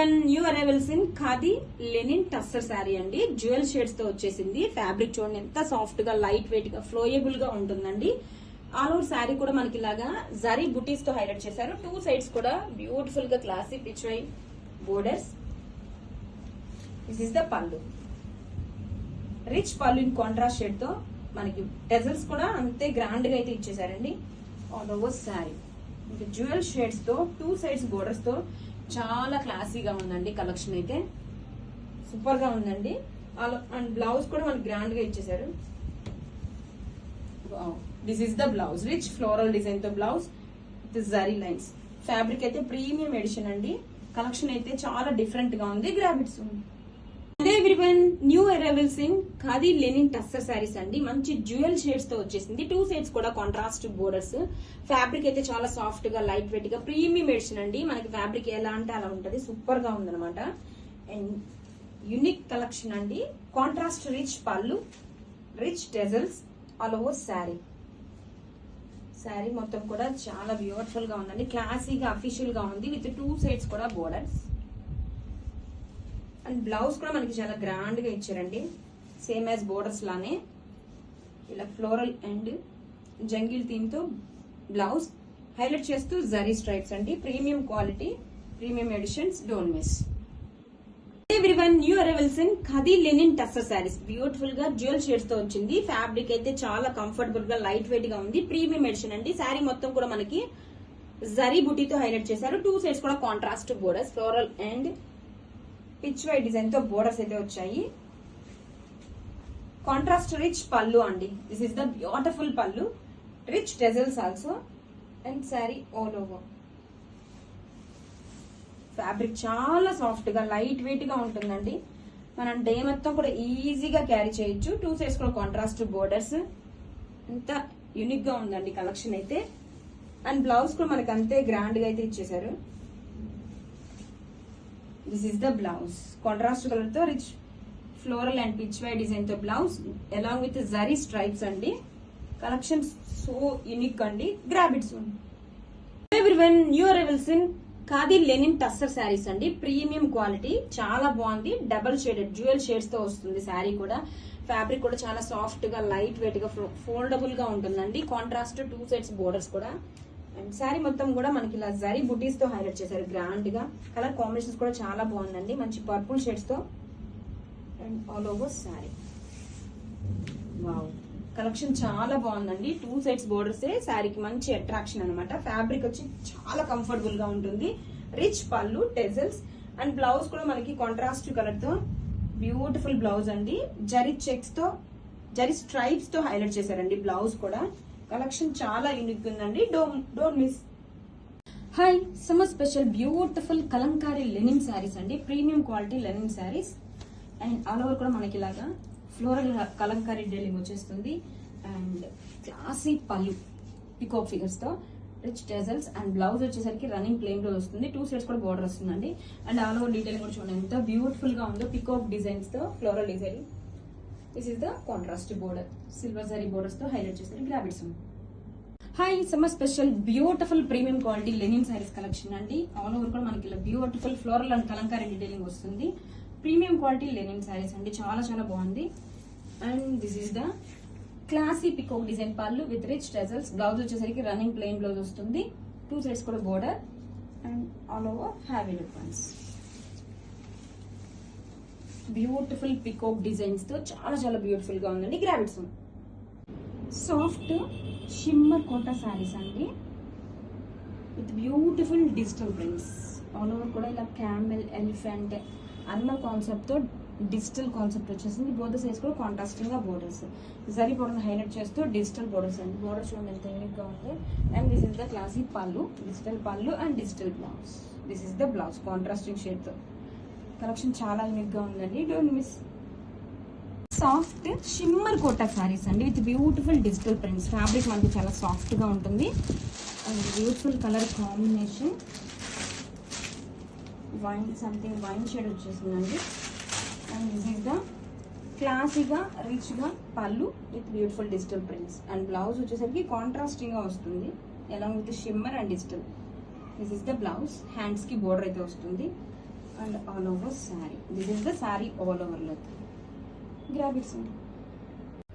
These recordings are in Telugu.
Everyone, new arrivals in khadi linen tussar sari అండి. జ్యువెల్ షేడ్స్ తో వచ్చేసింది. ఫ్యాబ్రిక్ చూడండి ఎంత సాఫ్ట్ గా, లైట్ వెయిట్ గా, ఫ్లోయబుల్ గా ఉంటుందండి. ఆల్ ఓవర్ శారీ కూడా మనకి ఇలాగా జరీ బుటీస్ తో హైలైట్ చేశారు. టూ సైడ్స్ కూడా బ్యూటిఫుల్ గా classy pichwai borders. This is the pallu, rich pallu in contrast shade తో మనకి టెజల్స్ కూడా అంతే గ్రాండ్ గా అయితే ఇచ్చేసారండి. All over sari jewel shades తో టూ సైడ్స్ బోర్డర్స్ తో చాలా క్లాసీగా ఉందండి. కలెక్షన్ అయితే సూపర్ గా ఉందండి. అండ్ బ్లౌజ్ కూడా మనకి గ్రాండ్ గా ఇచ్చేసారు. This is the blouse, rich floral design తో blouse with zari lines. Fabric అయితే ప్రీమియం ఎడిషన్ అండి. కలెక్షన్ అయితే చాలా డిఫరెంట్ గా ఉంది. గ్రాబిట్స్ ఉంది. అదే everyone, new arrivals in khadi linen tussar saris అండి. మంచి జ్యువెల్ షేడ్స్ తో వచ్చేసింది. టూ సైడ్స్ కూడా కాంట్రాస్ట్ బోర్డర్స్. ఫ్యాబ్రిక్ అయితే చాలా సాఫ్ట్ గా, లైట్ వెయిట్ గా, ప్రీమియం ఎడిషన్ అండి. మనకి ఫ్యాబ్రిక్ ఎలా అంటే అలా ఉంటది. సూపర్ గా ఉందన్నమాట. అండ్ యూనిక్ కలెక్షన్ అండి. కాంట్రాస్ట్ రిచ్ పళ్ళు, rich టెజల్స్ all over sari. Sari మొత్తం కూడా చాలా బ్యూటిఫుల్ గా ఉందండి. క్లాసీగా, అఫీషియల్ గా ఉంది. విత్ టూ సైడ్స్ కూడా బోర్డర్స్. అండ్ బ్లౌజ్ కూడా మనకి చాలా గ్రాండ్ గా ఇచ్చారండి. సేమ్ యాజ్ బోర్డర్స్ లానే ఇలా ఫ్లోరల్ అండ్ జంగిల్ థీమ్ తో బ్లౌజ్ హైలైట్ చేస్తూ జరీ స్ట్రైప్స్ అండి. Premium quality, premium editions, don't miss. Everyone, new arrivals in khadi linen tussar saris. Beautiful గా జ్యువెల్ షేడ్స్ తో వచ్చింది. ఫ్యాబ్రిక్ అయితే చాలా కంఫర్టబుల్ గా, లైట్ వెయిట్ గా ఉంది. ప్రీమియం ఎడిషన్ అండి. శారీ మొత్తం కూడా మనకి జరీ బుటీతో హైలైట్ చేశారు. టూ సైడ్స్ కూడా contrast borders, floral and pichwai design తో బోర్డర్స్ అయితే వచ్చాయి. కాంట్రాస్ట్ రిచ్ పళ్ళు అండి. This is the beautiful pallu, rich tassels also. And sari all over fabric చాలా సాఫ్ట్ గా, లైట్ వెయిట్ గా ఉంటుందండి. మనం డే మొత్తం కూడా ఈజీగా క్యారీ చేయొచ్చు. టూ సైడ్స్ కూడా కాంట్రాస్ట్ బోర్డర్స్. అంత యూనిక్ గా ఉందండి కలెక్షన్ అయితే. అండ్ బ్లౌజ్ కూడా మనకి అంతే గ్రాండ్ గా అయితే ఇచ్చేసారు. This is the blouse, contrast colour తో rich floral and pichwai design తో blouse along with zari stripes అండి. కలెక్షన్ సో యూనిక్ అండి. గ్రాబిట్స్ ఉంది. Everyone, new arrivals in khadi linen tussar saris అండి. ప్రీమియం క్వాలిటీ, చాలా బాగుంది. డబల్ షేడెడ్ జ్యువెల్ షేడ్స్ తో వస్తుంది శారీ కూడా. ఫ్యాబ్రిక్ కూడా చాలా సాఫ్ట్ గా, లైట్ వెయిట్ గా, ఫోల్డబుల్ గా ఉంటుందండి. కాంట్రాస్ట్ టూ సైడ్స్ బోర్డర్స్ కూడా. అండ్ శారీ మొత్తం కూడా మనకి ఇలా జరీ బుటీస్ తో హైలైట్ చేశారు గ్రాండ్ గా. కలర్ కాంబినేషన్స్ కూడా చాలా బాగుందండి. మంచి పర్పుల్ షేడ్స్ తో and all over sari. Wow, collection చాలా బాగుందండి. టూ సైడ్స్ బోర్డర్స్ శారీకి మంచి అట్రాక్షన్ అనమాట. ఫ్యాబ్రిక్ వచ్చి చాలా కంఫర్టబుల్ గా ఉంటుంది. రిచ్ పళ్ళు, టెజల్స్ అండ్ బ్లౌజ్ కూడా మనకి కాంట్రాస్ట్ కలర్ తో బ్యూటిఫుల్ బ్లౌజ్ అండి. జరీ చెక్స్ తో, జరీ స్ట్రైప్స్ తో హైలైట్ చేశారండి బ్లౌజ్ కూడా. కలెక్షన్ చాలా యూనిక్ ఉందండి. Don't miss. Hi, summer special beautiful kalamkari linen saris అండి. Premium quality linen saris. And all over కూడా మనకి ఇలాగా ఫ్లోరల్ కలంకారీ డెలింగ్ వచ్చేస్తుంది. And classy pallu, peacock figures తో రిచ్ టెజల్స్ అండ్ బ్లౌజ్ వచ్చేసరికి రన్నింగ్ ప్లెయిన్ లో వస్తుంది. టూ సైడ్స్ కూడా బోర్డర్ వస్తుందండి. అండ్ ఆల్ ఓవర్ డీటెయిలింగ్ కూడా చూడండి ఎంత బ్యూటిఫుల్ గా ఉందో. పికాక్ డిజైన్స్ తో floral design. This is the contrast border, silver zari borders తో హైలైట్ చేస్తారు. Grab its. Hi, summer special beautiful premium quality linen saris collection అండి. ఆల్ ఓవర్ కూడా మనకి ఇలా beautiful floral and kalamkari detailing వస్తుంది. ప్రీమియం క్వాలిటీ లెనిన్ శారీస్ అండి. చాలా చాలా బాగుంది. And this is the classy peacock design pallu with rich tassels. Blouse వచ్చేసరికి రన్నింగ్ ప్లెయిన్ బ్లౌజ్ వస్తుంది. టూ సైడ్స్ కూడా border and all over heavy look ones. Beautiful peacock designs తో చాలా చాలా బ్యూటిఫుల్ గా ఉందండి. Grab its. Soft shimmer Kota saris అండి with beautiful digital prints. All over కూడా ఇలా క్యామెల్, ఎలిఫెంట్, అనిమల్ కాన్సెప్ట్ తో డిజిటల్ కాన్సెప్ట్ వచ్చేసింది. బోర్డర్ సైజ్ కూడా కాంట్రాస్టింగ్ గా బోర్డర్స్, జరీ బోర్డర్ హైలైట్ చేస్తూ డిజిటల్ బోర్డర్స్ అండి. బోర్డర్ చూడండి ఎంత యూనిక్ గా ఉంది. And this is the classy pallu, digital pallu and digital blouse. This is the blouse, contrasting shade తో. కలెక్షన్ చాలా యూనిక్ గా ఉందండి. Don't miss. Soft shimmer Kota saris అండి with beautiful digital prints. Fabric మనకి చాలా సాఫ్ట్ గా ఉంటుంది. And beautiful colour combination, wine something wine shade వచ్చేసిందండి. అండ్ దిస్ ఇస్ ద క్లాసీగా, రిచ్ గా pallu with beautiful digital prints. And blouse వచ్చేసరికి కాంట్రాస్టింగ్ గా వస్తుంది along with shimmer and digital. This is the blouse. Hands కి బోర్డర్ అయితే వస్తుంది. And all over sari. This is the sari all over look. Grab it soon.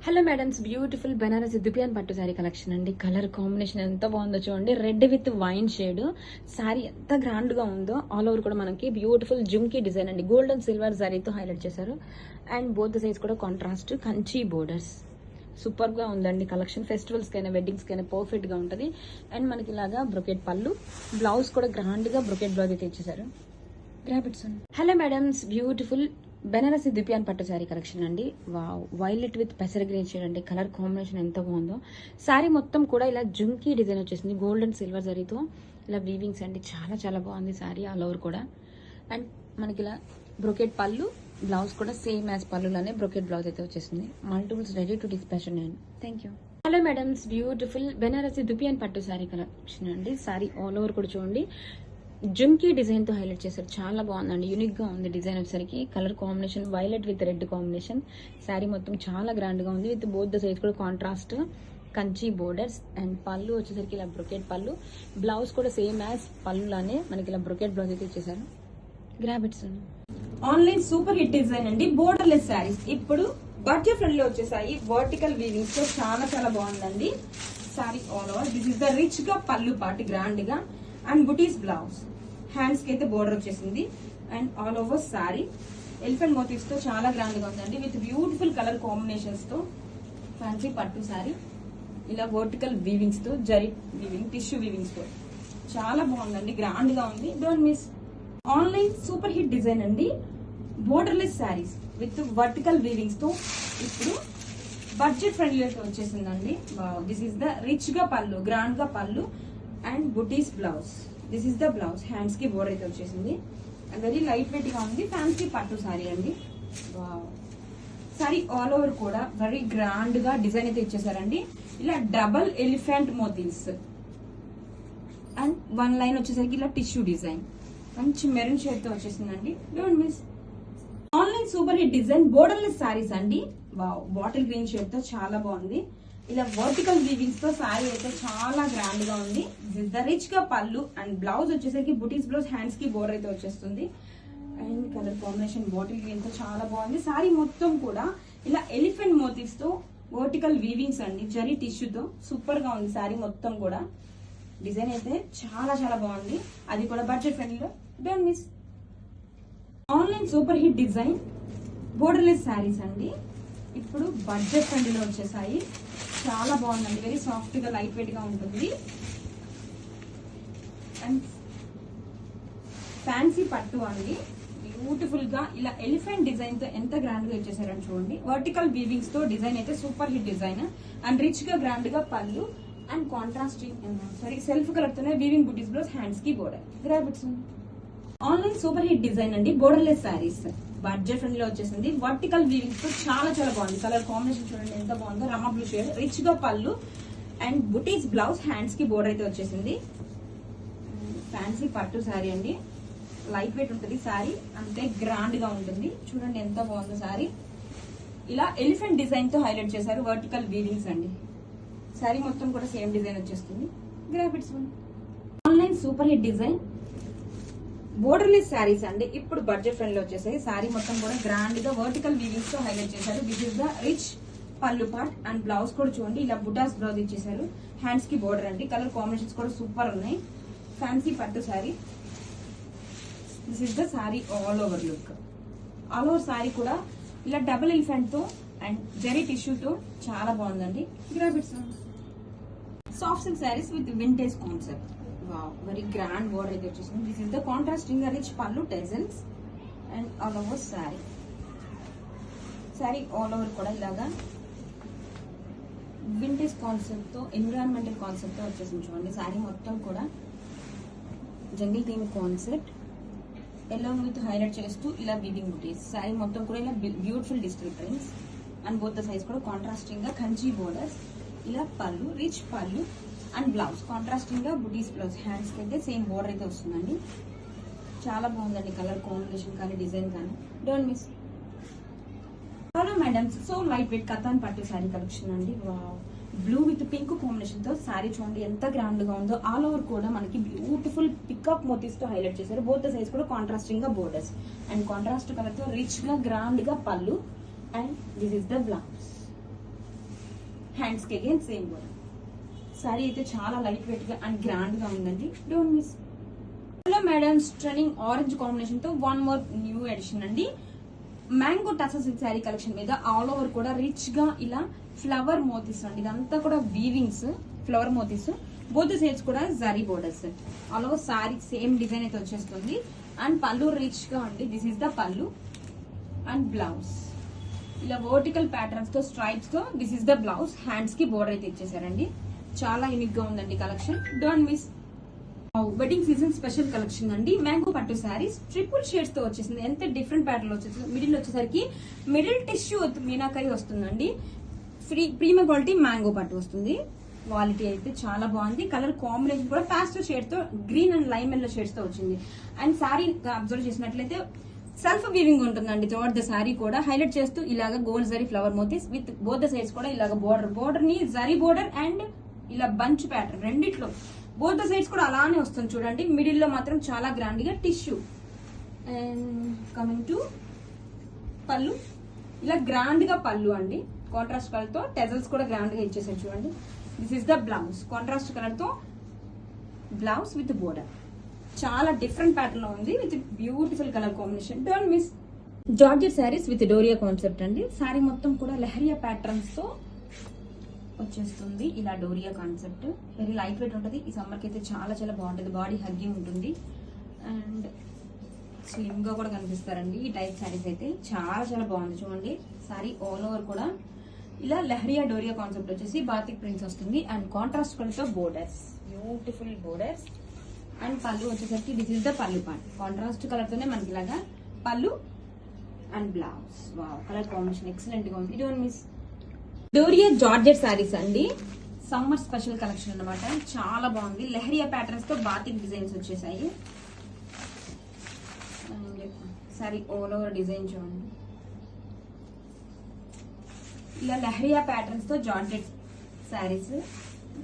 Hello madams, beautiful Banaras dupion పట్టు శారీ కలెక్షన్ అండి. కలర్ కాంబినేషన్ ఎంత బాగుందో చూడండి. Red with wine shade sari ఎంత గ్రాండ్ గా ఉందో. ఆల్ ఓవర్ కూడా మనకి బ్యూటిఫుల్ జుమ్కీ డిజైన్ అండి. గోల్డ్ అండ్ సిల్వర్ జరీతో హైలైట్ చేశారు. అండ్ బోత్ సైజ్ కూడా కాంట్రాస్ట్ కంచి బోర్డర్స్. సూపర్ గా ఉందండి కలెక్షన్. ఫెస్టివల్స్ కైనా వెడ్డింగ్స్ కైనా పర్ఫెక్ట్ గా ఉంటుంది. అండ్ మనకి ఇలాగా బ్రొకెట్ పళ్ళు, బ్లౌజ్ కూడా గ్రాండ్ గా బ్రొకెట్ బ్లౌజ్ అయితే ఇచ్చేసారు. హలో మేడమ్స్, బ్యూటిఫుల్ బెనారసి దుపియాన్ పట్టు శారీ కలెక్షన్ అండి. వావ్, వైలెట్ విత్ పెసర గ్రీన్ షేడ్ అండి. కలర్ కాంబినేషన్ ఎంత బాగుందో. శారీ మొత్తం కూడా ఇలా జుంకీ డిజైన్ వచ్చేసింది. గోల్డ్ అండ్ సిల్వర్ జరీతో ఇలా వీవింగ్స్ అండి. చాలా చాలా బాగుంది శారీ ఆల్ ఓవర్ కూడా. అండ్ మనకి ఇలా బ్రొకెట్ పళ్ళు, బ్లౌజ్ కూడా సేమ్ యాజ్ పళ్ళులానే బ్రొకెట్ బ్లౌజ్ అయితే వచ్చేసింది. మల్టిపుల్స్ రెడీ టు డిస్పాచ్ అండి. Thank you. Hello madams, beautiful Banarasi దుపియాన్ పట్టు శారీ కలెక్షన్ అండి. శారీ ఆల్ ఓవర్ కూడా చూడండి జుమ్కీ డిజైన్ తో హైలైట్ చేశారు. చాలా బాగుందండి. యూనిక్ గా ఉంది డిజైన్ వచ్చేసరికి. Colour combination violet with red combination. Sari మొత్తం చాలా గ్రాండ్ గా ఉంది. విత్ బోత్ ద సైజ్ కూడా కాంట్రాస్ట్ కంచి బోర్డర్స్. అండ్ పళ్ళు వచ్చేసరికి ఇలా బ్రొకెట్ పళ్ళు, బ్లౌజ్ కూడా సేమ్ యాజ్ పళ్ళులానే మనకి ఇలా బ్రొకెట్ బ్లౌజ్ అయితే ఇచ్చేసారు. గ్రాబిట్స్ ఆన్లైన్ సూపర్ హిట్ డిజైన్ అండి. బోర్డర్లెస్ శారీస్ ఇప్పుడు బడ్జెట్ ఫ్రెండ్లీ వచ్చేసాయి. వర్టికల్ వీవింగ్స్ తో చాలా చాలా బాగుందండి sari all over. This is the rich గా పళ్ళు పాటి గ్రాండ్ గా అండ్ బుటీస్ బ్లౌజ్. హ్యాండ్స్ కి అయితే బోర్డర్ వచ్చేసింది. And all over sari elephant motifs తో చాలా గ్రాండ్ గా ఉందండి. విత్ బ్యూటిఫుల్ కలర్ కాంబినేషన్స్ తో ఫ్యాన్సీ పట్టు శారీ. ఇలా వర్టికల్ వీవింగ్స్ తో జరీ వీవింగ్, టిష్యూ వీవింగ్స్ తో చాలా బాగుందండి. గ్రాండ్ గా ఉంది. Don't miss. Online super hit design అండి. బోర్డర్లెస్ శారీస్ విత్ వర్టికల్ వీవింగ్స్ తో ఇప్పుడు బడ్జెట్ ఫ్రెండ్లీ వచ్చేసిందండి. దిస్ ఇస్ ద రిచ్ గా పళ్ళు, గ్రాండ్ గా pallu and buttis blouse. This is the blouse. Hands కి బోర్డర్ అయితే వచ్చేసింది. వెరీ లైట్ వెయిట్ గా ఉంది. ఫ్యాన్సీ పట్టు శారీ అండి. శారీ ఆల్ ఓవర్ కూడా వెరీ గ్రాండ్ గా డిజైన్ అయితే ఇచ్చేసారండి. ఇలా double elephant motifs and one line వచ్చేసరికి ఇలా టిష్యూ డిజైన్. మంచి మెరూన్ షేడ్ తో వచ్చేసిందండి. Don't miss. Online super hit design borderless saris అండి. బాటిల్ గ్రీన్ షేడ్ తో చాలా బాగుంది. ఇలా వర్టికల్ వీవింగ్స్ తో శారీ అయితే చాలా గ్రాండ్ గా ఉంది. రిచ్ గా పళ్ళు అండ్ బ్లౌజ్ వచ్చేసరికి బుటీస్ బ్లౌజ్, హ్యాండ్స్ కి బోర్డర్ అయితే వచ్చేస్తుంది. And colour combination bottle green తో చాలా బాగుంది. శారీ మొత్తం కూడా ఇలా ఎలిఫెంట్ మోటివ్స్ తో వర్టికల్ వీవింగ్స్ అండి. జరీ టిష్యూ తో సూపర్ గా ఉంది శారీ మొత్తం కూడా. డిజైన్ అయితే చాలా చాలా బాగుంది. అది కూడా బడ్జెట్ ఫ్రెండ్లీలో. Don't miss. Online super hit design borderless saris అండి. ఇప్పుడు బడ్జెట్ ఫ్రెండ్లీలో వచ్చేసాయి. చాలా బాగుందండి. వెరీ సాఫ్ట్ గా లైట్ వెయిట్ గా ఉంటుంది. అండ్ ఫ్యాన్సీ పట్టు అండి. బ్యూటిఫుల్ గా ఇలా ఎలిఫెంట్ డిజైన్ తో ఎంత గ్రాండ్ గా ఇచ్చేసారని చూడండి. వర్టికల్ వీవింగ్స్ తో డిజైన్ అయితే super hit design. And rich గా గ్రాండ్ గా pallu and contrasting self colour తోనే వీవింగ్ బుటీస్ బ్లౌజ్, హ్యాండ్స్ కి border. Grab its. Online super hit design అండి. బోర్డర్లెస్ శారీస్ బడ్జెట్ ఫ్రెండ్లీ లో వచ్చేసింది. వర్టికల్ వీవింగ్స్ తో చాలా చాలా బాగుంది. కలర్ కాంబినేషన్ చూడండి ఎంత బాగుందో. రమా బ్లూ షేడ్, రిచ్ గా pallu and buttis blouse, hands కి బోర్డర్ అయితే వచ్చేసింది. ఫ్యాన్సీ పట్టు శారీ అండి. లైట్ వెయిట్ ఉంటుంది శారీ, అంతే గ్రాండ్ గా ఉంటుంది. చూడండి ఎంత బాగుందో శారీ. ఇలా ఎలిఫెంట్ డిజైన్ తో హైలైట్ చేశారు. వర్టికల్ వీవింగ్స్ అండి. శారీ మొత్తం కూడా సేమ్ డిజైన్ వచ్చేస్తుంది. Graphics. Online super hit design borderless saris అండి. ఇప్పుడు బడ్జెట్ ఫ్రెండ్ లో వచ్చేసాయి. శారీ మొత్తం కూడా గ్రాండ్ గా వర్టికల్ వీవింగ్స్ తో హైలైట్ చేశారు. దిస్ ఇస్ ద రిచ్ పళ్ళు పార్ట్ అండ్ బ్లౌజ్ కూడా చూడండి ఇలా బుటాస్ బ్లౌజ్ ఇచ్చేసారు. హ్యాండ్స్ కి బోర్డర్ అండి. కలర్ కాంబినేషన్స్ కూడా సూపర్ ఉన్నాయి. ఫ్యాన్సీ పట్టు sari. This is the sari all over look. All over sari కూడా ఇలా డబుల్ ఎలిఫెంట్ తో అండ్ జరీ టిష్యూ తో చాలా బాగుందండి. Graphics. Soft silk saris with vintage concept. Wow, very grand border అయితే వచ్చేసింది. This is the contrasting rich పళ్ళు, టెజల్స్ and all over sari. Sari all over కూడా ఇలాగా వింటేజ్ కాన్సెప్ట్ తో, ఎన్విరాన్మెంటల్ కాన్సెప్ట్ తో వచ్చేసింది. చూడండి శారీ మొత్తం కూడా jungle theme concept along with highlight చేస్తూ ఇలా వీవింగ్ బుటీస్. శారీ మొత్తం కూడా ఇలా beautiful digital prints and both the సైజ్ కూడా కాంట్రాస్టింగ్ గా కంచి బోర్డర్స్. ఇలా పళ్ళు, రిచ్ పళ్ళు అండ్ బ్లౌజ్ కాంట్రాస్టింగ్ గా బుటీస్ బ్లౌజ్. హ్యాండ్స్ కి అయితే సేమ్ బోర్డర్ అయితే వస్తుందండి. చాలా బాగుందండి కలర్ కాంబినేషన్ కానీ డిజైన్ కానీ. Don't miss. Hello madams, so light weight Katan పట్టు శారీ కలెక్షన్ అండి. Wow, blue with pink combination తో సారీ చూడండి ఎంత గ్రాండ్ గా ఉందో. ఆల్ ఓవర్ కూడా మనకి బ్యూటిఫుల్ పికప్ మోతీస్ తో హైలైట్ చేశారు. బోత్ ద సైజ్ కూడా కాంట్రాస్టింగ్ గా బోర్డర్స్ అండ్ కాంట్రాస్ట్ కలర్ తో రిచ్ గా గ్రాండ్ గా pallu and this is the blouse. Hands కి అగైన్ సేమ్ బోర్డర్. సారీ అయితే చాలా లైట్ వెయిట్ గా అండ్ గ్రాండ్ గా ఉందండి. Don't miss. Hello madam, stunning orange combination తో వన్ మోర్ న్యూ ఎడిషన్ అండి. Mango tussar silk sari collection మీద ఆల్ ఓవర్ కూడా రిచ్ గా ఇలా ఫ్లవర్ మోతీస్ అండి. ఇదంతా కూడా వీవింగ్స్ ఫ్లవర్ మోతీస్. బోత్ సైడ్స్ కూడా zari borders. All over sorry same design అయితే వచ్చేస్తుంది అండ్ పళ్ళు రిచ్ గా అండి. దిస్ ఇస్ ద పళ్ళు అండ్ బ్లౌజ్. ఇలా వర్టికల్ ప్యాటర్న్స్ తో స్ట్రైప్స్ తో this is the blouse. Hands కి బోర్డర్ అయితే ఇచ్చేసారండి. చాలా యూనిక్ గా ఉందండి collection. Don't miss. Wedding season special collection అండి. మ్యాంగో పట్టు శారీస్ ట్రిపుల్ షేడ్స్ తో వచ్చేసింది. ఎంత డిఫరెంట్ ప్యాటర్న్ వచ్చేసింది. మిడిల్ వచ్చేసరికి మిడిల్ టిష్యూ మీనాకరి వస్తుందండి. ప్రీమియం క్వాలిటీ మ్యాంగో పట్టు వస్తుంది. క్వాలిటీ అయితే చాలా బాగుంది. కలర్ కాంబినేషన్ కూడా పాస్టల్ షేడ్ తో green and lime yellow shades తో వచ్చింది. అండ్ శారీ అబ్జర్వ్ చేసినట్లయితే సెల్ఫ్ వీవింగ్ ఉంటుందండి. త్రూఅవుట్ ద శారీ కూడా హైలైట్ చేస్తూ ఇలాగ gold zari flower motis with both the sides కూడా ఇలాగ బోర్డర్ ని జరీ బోర్డర్ అండ్ ఇలా బంచ్ ప్యాటర్న్ రెండిట్లో బోత్ ద సైడ్స్ కూడా అలానే వస్తుంది చూడండి. మిడిల్ లో మాత్రం చాలా గ్రాండ్ గా టిష్యూ. అండ్ కమింగ్ టు పళ్ళు, ఇలా గ్రాండ్ గా పళ్ళు అండి. కాంట్రాస్ట్ కలర్ తో టెజల్స్ కూడా గ్రాండ్ గా ఇచ్చేసారు చూడండి. This is the blouse. Contrast colour తో బ్లౌజ్ విత్ బోర్డర్. చాలా డిఫరెంట్ ప్యాటర్న్ లో ఉంది with beautiful colour combination. Don't miss. Georgette saris with doria concept అండి. శారీ మొత్తం కూడా లెహరియా ప్యాటర్న్స్ తో వచ్చేస్తుంది. ఇలా doria concept very light weight ఉంటుంది. ఈ సమ్మర్ కి అయితే చాలా చాలా బాగుంటుంది. బాడీ హగ్గింగ్ ఉంటుంది అండ్ స్లిమ్ గా కూడా కనిపిస్తారండి ఈ టైప్ శారీస్ అయితే. చాలా చాలా బాగుంది చూడండి. శారీ ఆల్ ఓవర్ కూడా ఇలా లెహరియా డోరియా కాన్సెప్ట్ వచ్చేసి బాతిక్ ప్రింట్స్ వస్తుంది అండ్ కాంట్రాస్ట్ కలర్ తో బోర్డర్స్, బ్యూటిఫుల్ బోర్డర్స్. అండ్ పళ్ళు వచ్చేసరికి this is the pallu part. Contrast colour తోనే మనకి ఇలాగా పళ్ళు and blouse. Wow, colour combination excellent గా ఉంది. Don't miss. Doria georgette saris అండి. సమ్మర్ స్పెషల్ కలెక్షన్ అన్నమాట. చాలా బాగుంది. లెహరియా ప్యాటర్న్స్ తో బాతిక్ డిజైన్స్ వచ్చేసాయి. సారీ ఆల్ ఓవర్ డిజైన్ చూడండి. ఇలా లెహరియా ప్యాటర్న్స్ తో georgette saris.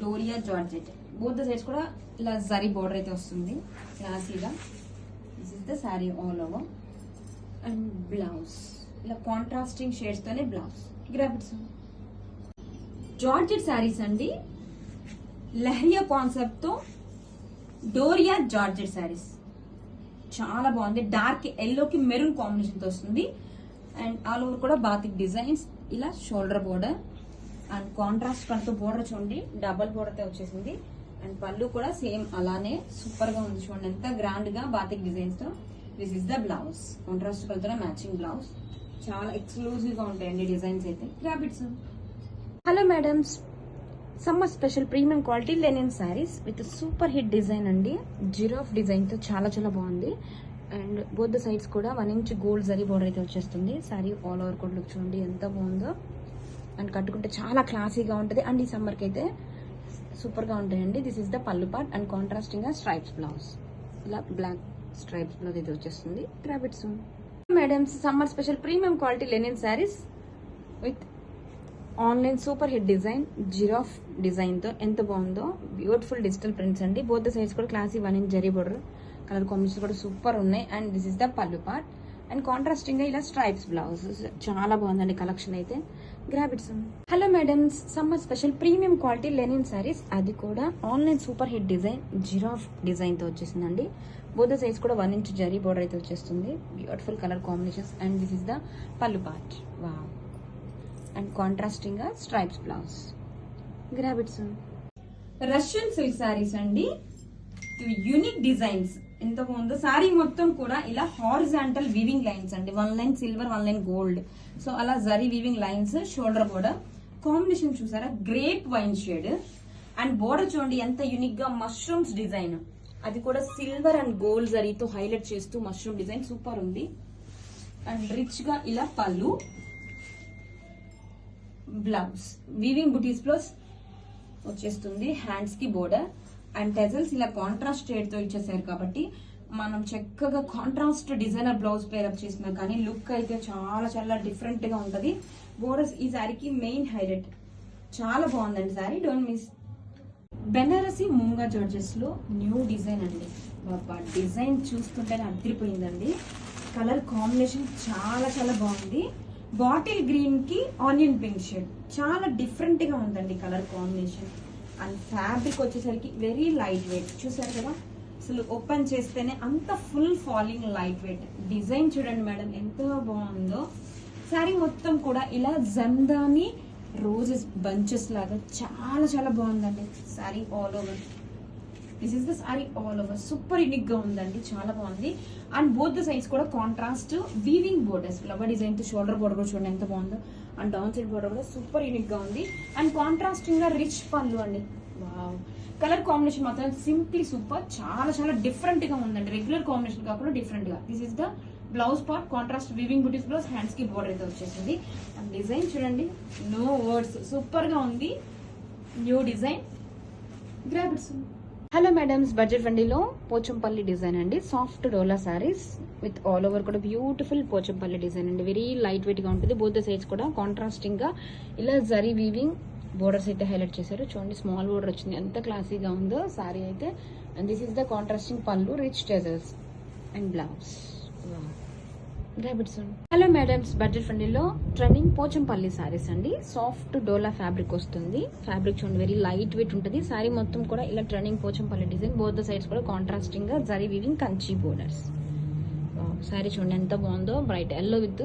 Doria georgette both the sides కూడా ఇలా జరీ బోర్డర్ అయితే వస్తుంది క్లాసీగా. This is the sari all over and blouse. ఇలా కాంట్రాస్టింగ్ షేడ్స్ తోనే బ్లౌజ్. గ్రాఫిక్స్ జార్జెట్ శారీస్ అండి. లెహరియా కాన్సెప్ట్ తో డోరియా జార్జెట్ శారీస్ చాలా బాగుంది. డార్క్ ఎల్లోకి మెరూన్ కాంబినేషన్ తో వస్తుంది అండ్ ఆల్ ఓవర్ కూడా బాతిక్ డిజైన్స్. ఇలా shoulder border and contrast colour border చూడండి. డబల్ బోర్డర్ తో వచ్చేసింది అండ్ పళ్ళు కూడా సేమ్ అలానే సూపర్ గా ఉంది చూడండి. ఎంత గ్రాండ్ గా బాతిక్ డిజైన్స్ తో. This is the blouse. Contrast colour తో మ్యాచింగ్ బ్లౌజ్. చాలా ఎక్స్క్లూజివ్ గా ఉంటాయండి డిజైన్స్ అయితే. Grab its. Hello madams, summer special premium quality linen saris with super hit design అండి. జిరాఫ్ డిజైన్ తో చాలా చాలా బాగుంది అండ్ బోత్ ద సైడ్స్ కూడా 1 ఇంచ్ గోల్డ్ జరీ బోర్డర్ అయితే వచ్చేస్తుంది. శారీ ఆల్ ఓవర్ కూడా లుక్ చూడండి ఎంత బాగుందో అండ్ కట్టుకుంటే చాలా క్లాసీగా ఉంటుంది అండ్ ఈ సమ్మర్కి అయితే సూపర్ గా ఉంటాయండి. This is the pallu part and contrasting గా స్ట్రైప్స్ బ్లౌజ్. ఇలా బ్లాక్ స్ట్రైప్స్ బ్లౌజ్ అయితే వచ్చేస్తుంది. Grab its. Madams, summer special premium quality linen saris with online super hit design giraffe design తో ఎంత బాగుందో. బ్యూటిఫుల్ డిజిటల్ ప్రింట్స్ అండి. బోత్ ద సైడ్స్ కూడా classy 1 inch zari border. Colour combination కూడా సూపర్ ఉన్నాయి and this is the pallu part and contrasting గా ఇలా స్ట్రైప్స్ బ్లౌజ్. చాలా బాగుందండి కలెక్షన్ అయితే. Grab its. Hello madams, summer special premium quality linen saris, అది కూడా online super hit design giraffe design తో వచ్చేసిందండి. బోత్ ద సైడ్స్ కూడా 1 ఇంచ్ జరీ బోర్డర్ అయితే వచ్చేస్తుంది. Beautiful colour combinations and this is the pallu part. Wow, and contrasting గా stripes blouse. Grab its. Russian silk saris అండి. యూనిక్ డిజైన్స్ ఎంత బాగుందో. శారీ మొత్తం కూడా ఇలా హారిజాంటల్ వీవింగ్ లైన్స్ అండి. 1 line silver, 1 line gold. So అలా zari weaving lines. Shoulder border combination చూసారా, grape wine shade and border చూడండి ఎంత యూనిక్ గా మష్రూమ్స్ డిజైన్. అది కూడా సిల్వర్ అండ్ గోల్డ్ జరీతో హైలైట్ చేస్తూ మష్రూమ్ డిజైన్ సూపర్ ఉంది. అండ్ రిచ్ గా ఇలా పళ్ళు, బ్లౌజ్ వీవింగ్ బుటీస్ ప్లస్ వచ్చేస్తుంది. హ్యాండ్స్ కి బోర్డర్ అండ్ టెజల్స్ ఇలా కాంట్రాస్ట్ షేడ్ తో ఇచ్చేసారు కాబట్టి మనం చక్కగా కాంట్రాస్ట్ డిజైనర్ బ్లౌజ్ పేరప్ చేసినా కానీ లుక్ అయితే చాలా చాలా డిఫరెంట్ గా ఉంటది. బోర్డర్స్ ఈ శారీకి మెయిన్ హైలైట్. చాలా బాగుందండి సారీ, డోంట్ మిస్. బెనారసి మూంగా జార్జెస్ లో న్యూ డిజైన్ అండి. బాబా డిజైన్ చూస్తుంటేనే అదిరిపోయిందండి. కలర్ కాంబినేషన్ చాలా చాలా బాగుంది. బాటిల్ గ్రీన్ కి ఆనియన్ పింక్ షేడ్, చాలా డిఫరెంట్ గా ఉందండి కలర్ కాంబినేషన్. అండ్ ఫ్యాబ్రిక్ వచ్చేసరికి వెరీ లైట్ వెయిట్, చూసారు కదా అసలు ఓపెన్ చేస్తేనే అంత full falling light wait. Design చూడండి మేడం ఎంత బాగుందో. శారీ మొత్తం కూడా ఇలా జందాని రోజెస్ బంచెస్ లాగా చాలా చాలా బాగుందండి. Sari all over, this is the sari all over, super unique గా ఉందండి, చాలా బాగుంది. అండ్ బోత్ ద సైడ్స్ కూడా contrast weaving borders, flower design తో షోల్డర్ బోర్డర్ కూడా చూడండి ఎంత బాగుందో. అండ్ డౌన్ సైడ్ బోర్డర్ కూడా సూపర్ యూనిక్ గా ఉంది. అండ్ కాంట్రాస్టింగ్ గా రిచ్ పళ్ళు అండి. వావ్, కలర్ కాంబినేషన్ మాత్రం సింప్లీ సూపర్, చాలా చాలా డిఫరెంట్ గా ఉందండి. రెగ్యులర్ కాంబినేషన్ కాకుండా డిఫరెంట్ గా. This is the blouse part, contrast weaving buttis blouse, hands కి బోర్డర్ అయితే వచ్చేసింది. అండ్ డిజైన్ చూడండి, నో వర్డ్స్, సూపర్ గా ఉంది. New design, grab it. Hello madams, budget ఫ్రెండ్లీలో పోచంపల్లి డిజైన్ అండి. Soft dola saris with all over కూడా బ్యూటిఫుల్ పోచంపల్లి డిజైన్ అండి. వెరీ లైట్ వెయిట్ గా ఉంటుంది. బోత్ ద సైడ్స్ కూడా కాంట్రాస్టింగ్ గా ఇలా జరీ వీవింగ్ బోర్డర్స్ అయితే హైలైట్ చేశారు. చూడండి స్మాల్ బోర్డర్ వచ్చింది, ఎంత క్లాసీగా ఉందో సారీ అయితే. And this is the contrasting pallu, rich tassels and blouse. Hello madams, budget ఫ్రెండ్లీలో ట్రెండింగ్ పోచంపల్లి సారీస్ అండి. సాఫ్ట్ డోలా ఫ్యాబ్రిక్ వస్తుంది. ఫ్యాబ్రిక్ చూడండి వెరీ లైట్ వెయిట్ ఉంటుంది. సారీ మొత్తం కూడా ఇలా trending Pochampally design. Both the sides కూడా కాంట్రాస్టింగ్ గా జరీ వీవింగ్ కంచి బోర్డర్స్. సారీ చూడండి ఎంత బాగుందో. Bright yellow with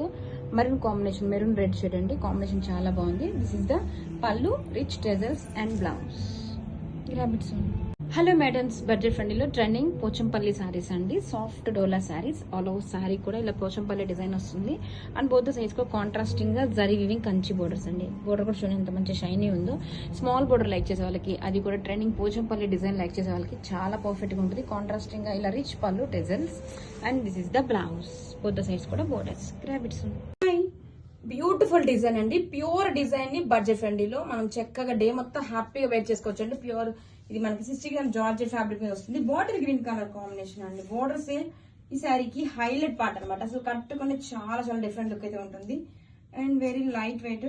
maroon combination, maroon red shade అండి. కాంబినేషన్ చాలా బాగుంది. This is the pallu, rich tassels and blouse. Hello madams, budget ఫ్రెండ్లీలో ట్రెండింగ్ పోచంపల్లి సారీస్ అండి. Soft dola saris, all over sari కూడా ఇలా పోచంపల్లి డిజైన్ వస్తుంది. అండ్ బోత్ సైజ్ కూడా కాంట్రాస్టింగ్ గా జరీ వీవింగ్ కంచి బోర్డర్స్ అండి. బోర్డర్ కూడా చూడండి ఎంత మంచి షైనీ ఉందో. స్మాల్ బోర్డర్ లైక్ చేసే వాళ్ళకి, అది కూడా ట్రెండింగ్ పోచంపల్లి డిజైన్ లైక్ చేసే వాళ్ళకి చాలా పర్ఫెక్ట్ గా ఉంటుంది. కాంట్రాస్టింగ్ గా ఇలా రిచ్ పళ్ళు, టెజల్స్ and this is the blouse. Both the sides కూడా బోర్డర్స్. గ్రాబిట్స్. బ్యూటిఫుల్ డిజైన్ అండి. ప్యూర్ డిజైన్ ని బడ్జెట్ ఫ్రెండ్లీలో మనం చక్కగా డే మొత్తం హ్యాపీగా వేర్ చేసుకోవచ్చు అండి. ప్యూర్, ఇది మనకి 60 గ్రామ్ జార్జెట్ ఫ్యాబ్రిక్ మీద వస్తుంది. బాటిల్ గ్రీన్ కలర్ కాంబినేషన్ అండి. బోర్డర్స్ ఈ శారీకి హైలైట్ పార్ట్ అనమాట. అసలు కట్టుకుని చాలా చాలా డిఫరెంట్ లుక్ అయితే ఉంటుంది. And very light weight.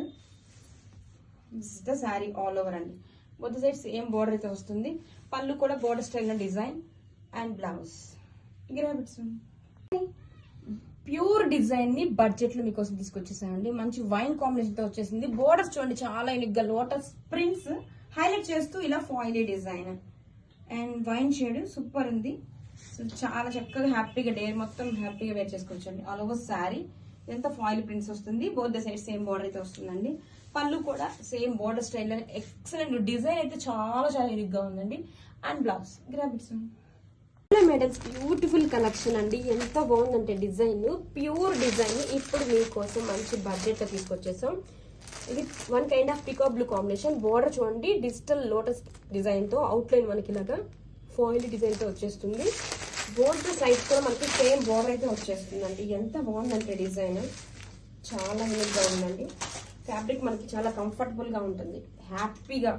This is the sari all over అండి. బోత్ సైడ్ సేమ్ బోర్డర్ అయితే వస్తుంది. పళ్ళు కూడా border style design and blouse. Pure design ని బడ్జెట్ లో మీకోసం తీసుకొచ్చేసానండి. మంచి వైన్ కాంబినేషన్ తో వచ్చేసింది. బోర్డర్స్ చూడండి చాలా యూనిక్ గా లోటస్ ప్రింట్స్ హైలైట్ చేస్తూ ఇలా ఫాయిలీ design and wine shade super ఉంది. సో చాలా చక్కగా హ్యాపీగా డే మొత్తం హ్యాపీగా వేర్ చేసుకోవచ్చండి. ఆల్ ఓవర్ శారీ ఎంత ఫాయిల్ ప్రింట్స్ వస్తుంది. Both the side same border అయితే వస్తుందండి. పళ్ళు కూడా same border style, excellent design అయితే చాలా చాలా యూనిక్ గా ఉందండి. And blouse. Grab its. Hello madams, beautiful collection అండి. ఎంత బాగుందంటే డిజైన్, ప్యూర్ డిజైన్ ఇప్పుడు మీకోసం మంచి బడ్జెట్ లో తీసుకొచ్చేసాం. ఇది one kind of pico blue combination. Border చూడండి డిజిటల్ లోటస్ డిజైన్ తో, అవుట్ లైన్ మనకి ఇలాగా ఫాయిల్ డిజైన్ తో వచ్చేస్తుంది. బోర్డర్ సైజ్ కూడా మనకి సేమ్ బోర్డర్ అయితే వచ్చేస్తుందండి. ఎంత బాగుందంటే డిజైన్ చాలా యూనిక్ గా ఉందండి. ఫ్యాబ్రిక్ మనకి చాలా కంఫర్టబుల్ గా ఉంటుంది, హ్యాపీగా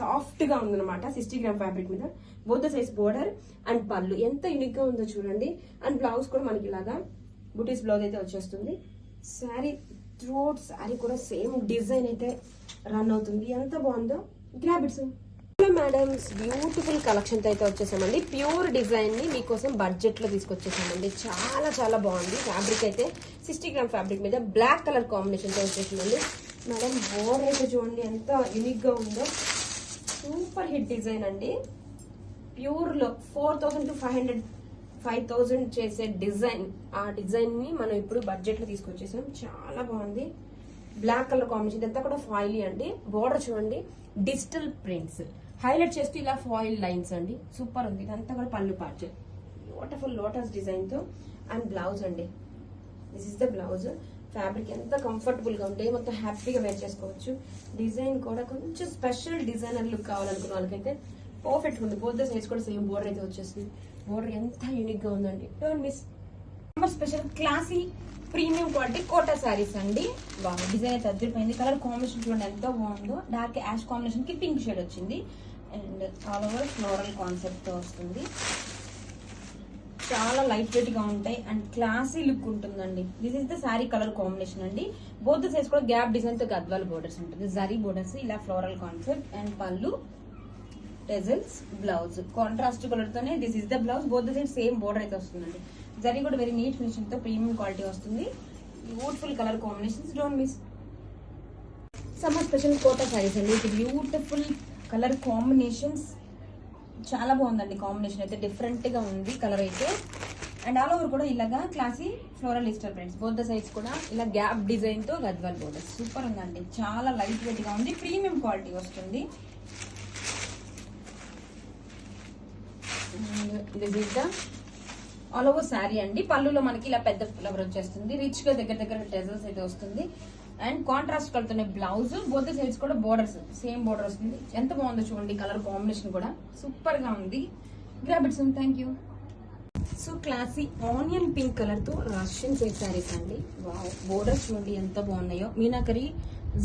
సాఫ్ట్ గా ఉందన్నమాట. 60 గ్రామ్ ఫ్యాబ్రిక్ మీద బోత్ సైజ్ బోర్డర్ అండ్ పళ్ళు ఎంత యూనిక్ గా ఉందో చూడండి. అండ్ బ్లౌజ్ కూడా మనకి ఇలాగా బుటీస్ బ్లౌజ్ అయితే వచ్చేస్తుంది. శారీ త్రోట్ శారీ కూడా సేమ్ డిజైన్ అయితే రన్ అవుతుంది. ఎంత బాగుందో. గ్రాబిట్స్. హలో మేడమ్స్, బ్యూటిఫుల్ కలెక్షన్ తో అయితే వచ్చేసామండి. ప్యూర్ డిజైన్ ని మీకోసం బడ్జెట్ లో తీసుకొచ్చేసామండి. చాలా చాలా బాగుంది. ఫ్యాబ్రిక్ అయితే 60 గ్రామ్ ఫ్యాబ్రిక్ మీద బ్లాక్ కలర్ కాంబినేషన్ తో వచ్చేసిందండి. మేడం బోర్డర్ అయితే చూడండి ఎంత యూనిక్ గా ఉందో. సూపర్ హిట్ డిజైన్ అండి. ప్యూర్ లో 4000 to 5000 చేసే డిజైన్, ఆ డిజైన్ ని మనం ఇప్పుడు బడ్జెట్ లో తీసుకొచ్చేసాం. చాలా బాగుంది. బ్లాక్ కలర్ కాంబినేషన్, ఇదంతా కూడా ఫాయిలీ అండి. బోర్డర్ చూడండి డిజిటల్ ప్రింట్స్ హైలైట్ చేస్తూ ఇలా ఫాయిల్ లైన్స్ అండి. సూపర్ ఉంది. ఇదంతా కూడా పళ్ళు పార్ట్ బ్యూటిఫుల్ లోటస్ డిజైన్ తో. అండ్ బ్లౌజ్ అండి, this is the blouse. Fabric ఎంత కంఫర్టబుల్ గా ఉంటే మొత్తం హ్యాపీగా వేర్ చేసుకోవచ్చు. డిజైన్ కూడా కొంచెం స్పెషల్ డిజైనర్ లుక్ కావాలనుకున్న వాళ్ళకైతే పర్ఫెక్ట్ ఉంది. బోత్ ద సైడ్స్ కూడా సేమ్ బోర్డర్ అయితే వచ్చేస్తుంది. బోర్డర్ ఎంత యూనిక్ గా ఉందండి. Don't miss. Special classy premium quality Kota saris అండి. బాగా డిజైన్ అయితే అద్దరిపోయింది. కలర్ కాంబినేషన్ చూడండి ఎంత బాగుందో. డార్క్ యాష్ కాంబినేషన్ కి పింక్ షేడ్ వచ్చింది. And all over floral concept తో వస్తుంది. చాలా లైట్ వెయిట్ గా ఉంటాయి అండ్ క్లాసీ లుక్ ఉంటుందండి. This is the sari colour combination అండి. బోత్ సైజ్ కూడా గ్యాప్ డిజైన్ తో గద్వాల్ బోర్డర్స్ ఉంటుంది. జరీ బోర్డర్స్ ఇలా ఫ్లోరల్ కాన్సెప్ట్ అండ్ పళ్ళు, టెజల్స్, బ్లౌజ్ కాంట్రాస్ట్ కలర్ తోనే this is the blouse. Both side same border అయితే వస్తుందండి. జరీ కూడా వెరీ నీట్ ఫినిషింగ్ తో ప్రీమియం క్వాలిటీ వస్తుంది. Beautiful colour combinations, don't miss. Summer special Kota saris అండి. ఇది బ్యూటిఫుల్ కలర్ కాంబినేషన్స్, చాలా బాగుందండి. కాంబినేషన్ అయితే డిఫరెంట్ గా ఉంది కలర్ అయితే. అండ్ ఆల్ ఓవర్ కూడా ఇలాగా classy floral digital prints. Both the sides కూడా ఇలా గ్యాప్ డిజైన్ తో గద్వాల్ బోర్డర్. సూపర్ ఉందండి, చాలా లైట్ వెయిట్ గా ఉంది, ప్రీమియం క్వాలిటీ వస్తుంది. This is the all over sari అండి. పళ్ళులో మనకి ఇలా పెద్ద ఫ్లవర్ వచ్చేస్తుంది. రిచ్ గా దగ్గర టెజల్స్ అయితే వస్తుంది. అండ్ కాంట్రాస్ట్ కలుతున్న బ్లౌజ్, బోత్ సైడ్స్ కూడా బోర్డర్స్ సేమ్ బోర్డర్ వస్తుంది. ఎంత బాగుందో చూడండి, కలర్ కాంబినేషన్ కూడా సూపర్ గా ఉంది. Grab it some. Thank you. So classy onion pink colour తో రష్యన్ సిల్క్ శారీస్ అండి. వావ్, బోర్డర్స్ చూడండి ఎంత బాగున్నాయో. మీనాకరీ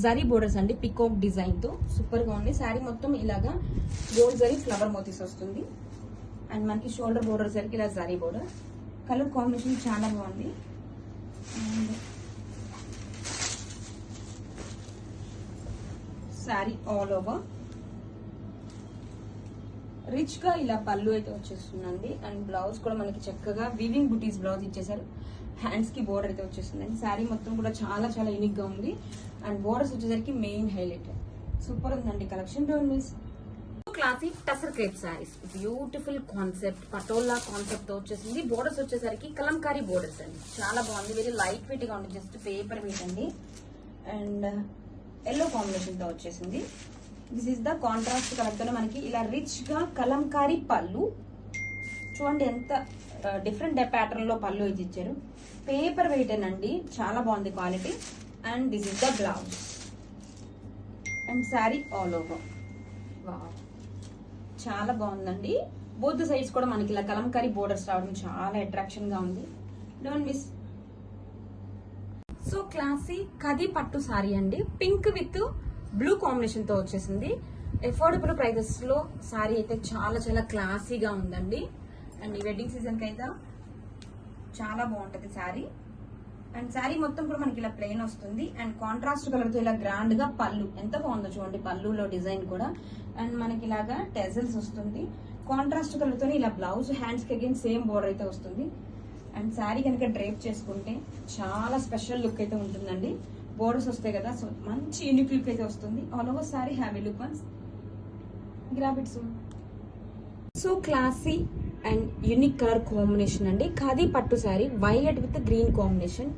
జరీ బోర్డర్స్ అండి, పికాక్ డిజైన్ తో సూపర్ గా ఉంది. శారీ మొత్తం ఇలాగా గోల్డ్ జరీ ఫ్లవర్ మోతీస్ వస్తుంది. అండ్ మనకి షోల్డర్ బోర్డర్ సరికి ఇలా జరీ బోర్డర్. కలర్ కాంబినేషన్ చాలా బాగుంది. And sari all over rich గా ఇలా పళ్ళు అయితే వచ్చేస్తుందండి. అండ్ బ్లౌజ్ కూడా మనకి చక్కగా వీవింగ్ బుటీస్ బ్లౌజ్ ఇచ్చేసారు. హ్యాండ్స్ కి బోర్డర్ అయితే వచ్చేస్తుందండి. శారీ మొత్తం కూడా చాలా చాలా యూనిక్ గా ఉంది. అండ్ బోర్డర్స్ వచ్చేసరికి మెయిన్ హైలైట్. సూపర్ ఉందండి collection, don't miss. Classy tussar crepe saris, beautiful concept, patola concept తో వచ్చేసింది. బోర్డర్స్ వచ్చేసరికి కలంకారీ బోర్డర్స్ అండి. చాలా బాగుంది, వెరీ లైట్ వెయిట్ గా ఉంది, జస్ట్ పేపర్ వెయిట్ అండి. అండ్ ఎల్లో కాంబినేషన్ తో వచ్చేసింది. This is the contrast colour తో మనకి ఇలా రిచ్ గా కలంకారీ పళ్ళు. చూడండి ఎంత డిఫరెంట్ ప్యాటర్న్ లో పళ్ళు అయితే ఇచ్చారు. పేపర్ వెయిట్ అండి, చాలా బాగుంది quality. And this is the blouse and sari all over. Wow, చాలా బాగుందండి. బోత్ సైడ్స్ కూడా మనకి ఇలా కలంకారీ బోర్డర్స్ రావడం చాలా అట్రాక్షన్ గా ఉంది. Don't miss. So classy khadi పట్టు సారీ అండి. పింక్ విత్ బ్లూ కాంబినేషన్ తో వచ్చేసింది. అఫోర్డబుల్ ప్రైజెస్ లో సారీ అయితే చాలా చాలా క్లాసీగా ఉందండి. అండ్ ఈ వెడ్డింగ్ సీజన్ కి అయితే చాలా బాగుంటది సారీ. అండ్ శారీ మొత్తం కూడా మనకి ఇలా ప్లెయిన్ వస్తుంది. అండ్ కాంట్రాస్ట్ కలర్ తో ఇలా గ్రాండ్ గా పళ్ళు ఎంత బాగుందో చూడండి, పళ్ళులో డిజైన్ కూడా. అండ్ మనకి ఇలాగా టెజల్స్ వస్తుంది. కాంట్రాస్ట్ కలర్ తో ఇలా బ్లౌజ్, హ్యాండ్స్ కి అగైన్ సేమ్ బోర్డర్ అయితే వస్తుంది. అండ్ శారీ కనుక డ్రేప్ చేసుకుంటే చాలా స్పెషల్ లుక్ అయితే ఉంటుందండి. బోర్డర్స్ వస్తాయి కదా, సో మంచి యూనిక్ లుక్ అయితే వస్తుంది. All over sari heavy look once. Grab it soon. So classy and unique colour combination అండి. Khadi pattu sari, violet with green combination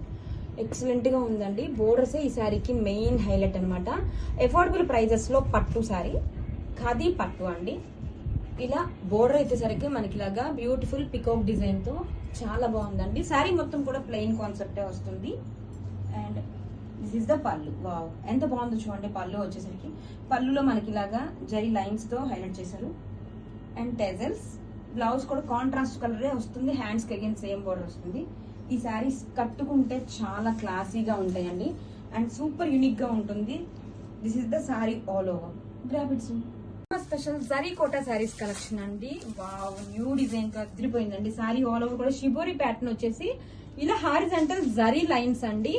excellent గా ఉందండి. బోర్డర్స్ ఈ శారీకి మెయిన్ హైలైట్ అనమాట. అఫోర్డబుల్ ప్రైజెస్ లో పట్టు శారీ, ఖాదీ పట్టు అండి. ఇలా బోర్డర్ అయితే సరికి మనకి ఇలాగా బ్యూటిఫుల్ పికాక్ డిజైన్ తో చాలా బాగుందండి. శారీ మొత్తం కూడా ప్లెయిన్ కాన్సెప్టే వస్తుంది. అండ్ దిస్ ఇస్ ద పళ్ళు. వావ్, ఎంత బాగుందో చూడండి. పళ్ళు వచ్చేసరికి పళ్ళులో మనకి ఇలాగా జరీ లైన్స్ తో హైలైట్ చేశారు. అండ్ టెజల్స్, బ్లౌజ్ కూడా కాంట్రాస్ట్ కలరే వస్తుంది. హ్యాండ్స్ కి అగైన్ సేమ్ బోర్డర్ వస్తుంది. ఈ శారీస్ కట్టుకుంటే చాలా క్లాసీగా ఉంటాయండి. అండ్ సూపర్ యూనిక్ గా ఉంటుంది. This is the sari all over. Grab it soon. Special zari Kota saris collection అండి. వావ్, న్యూ డిజైన్ తో అదిరిపోయిందండి. శారీ ఆల్ ఓవర్ కూడా షిబోరి ప్యాటర్న్ వచ్చేసి ఇలా హారిజంటల్ జరీ లైన్స్ అండి.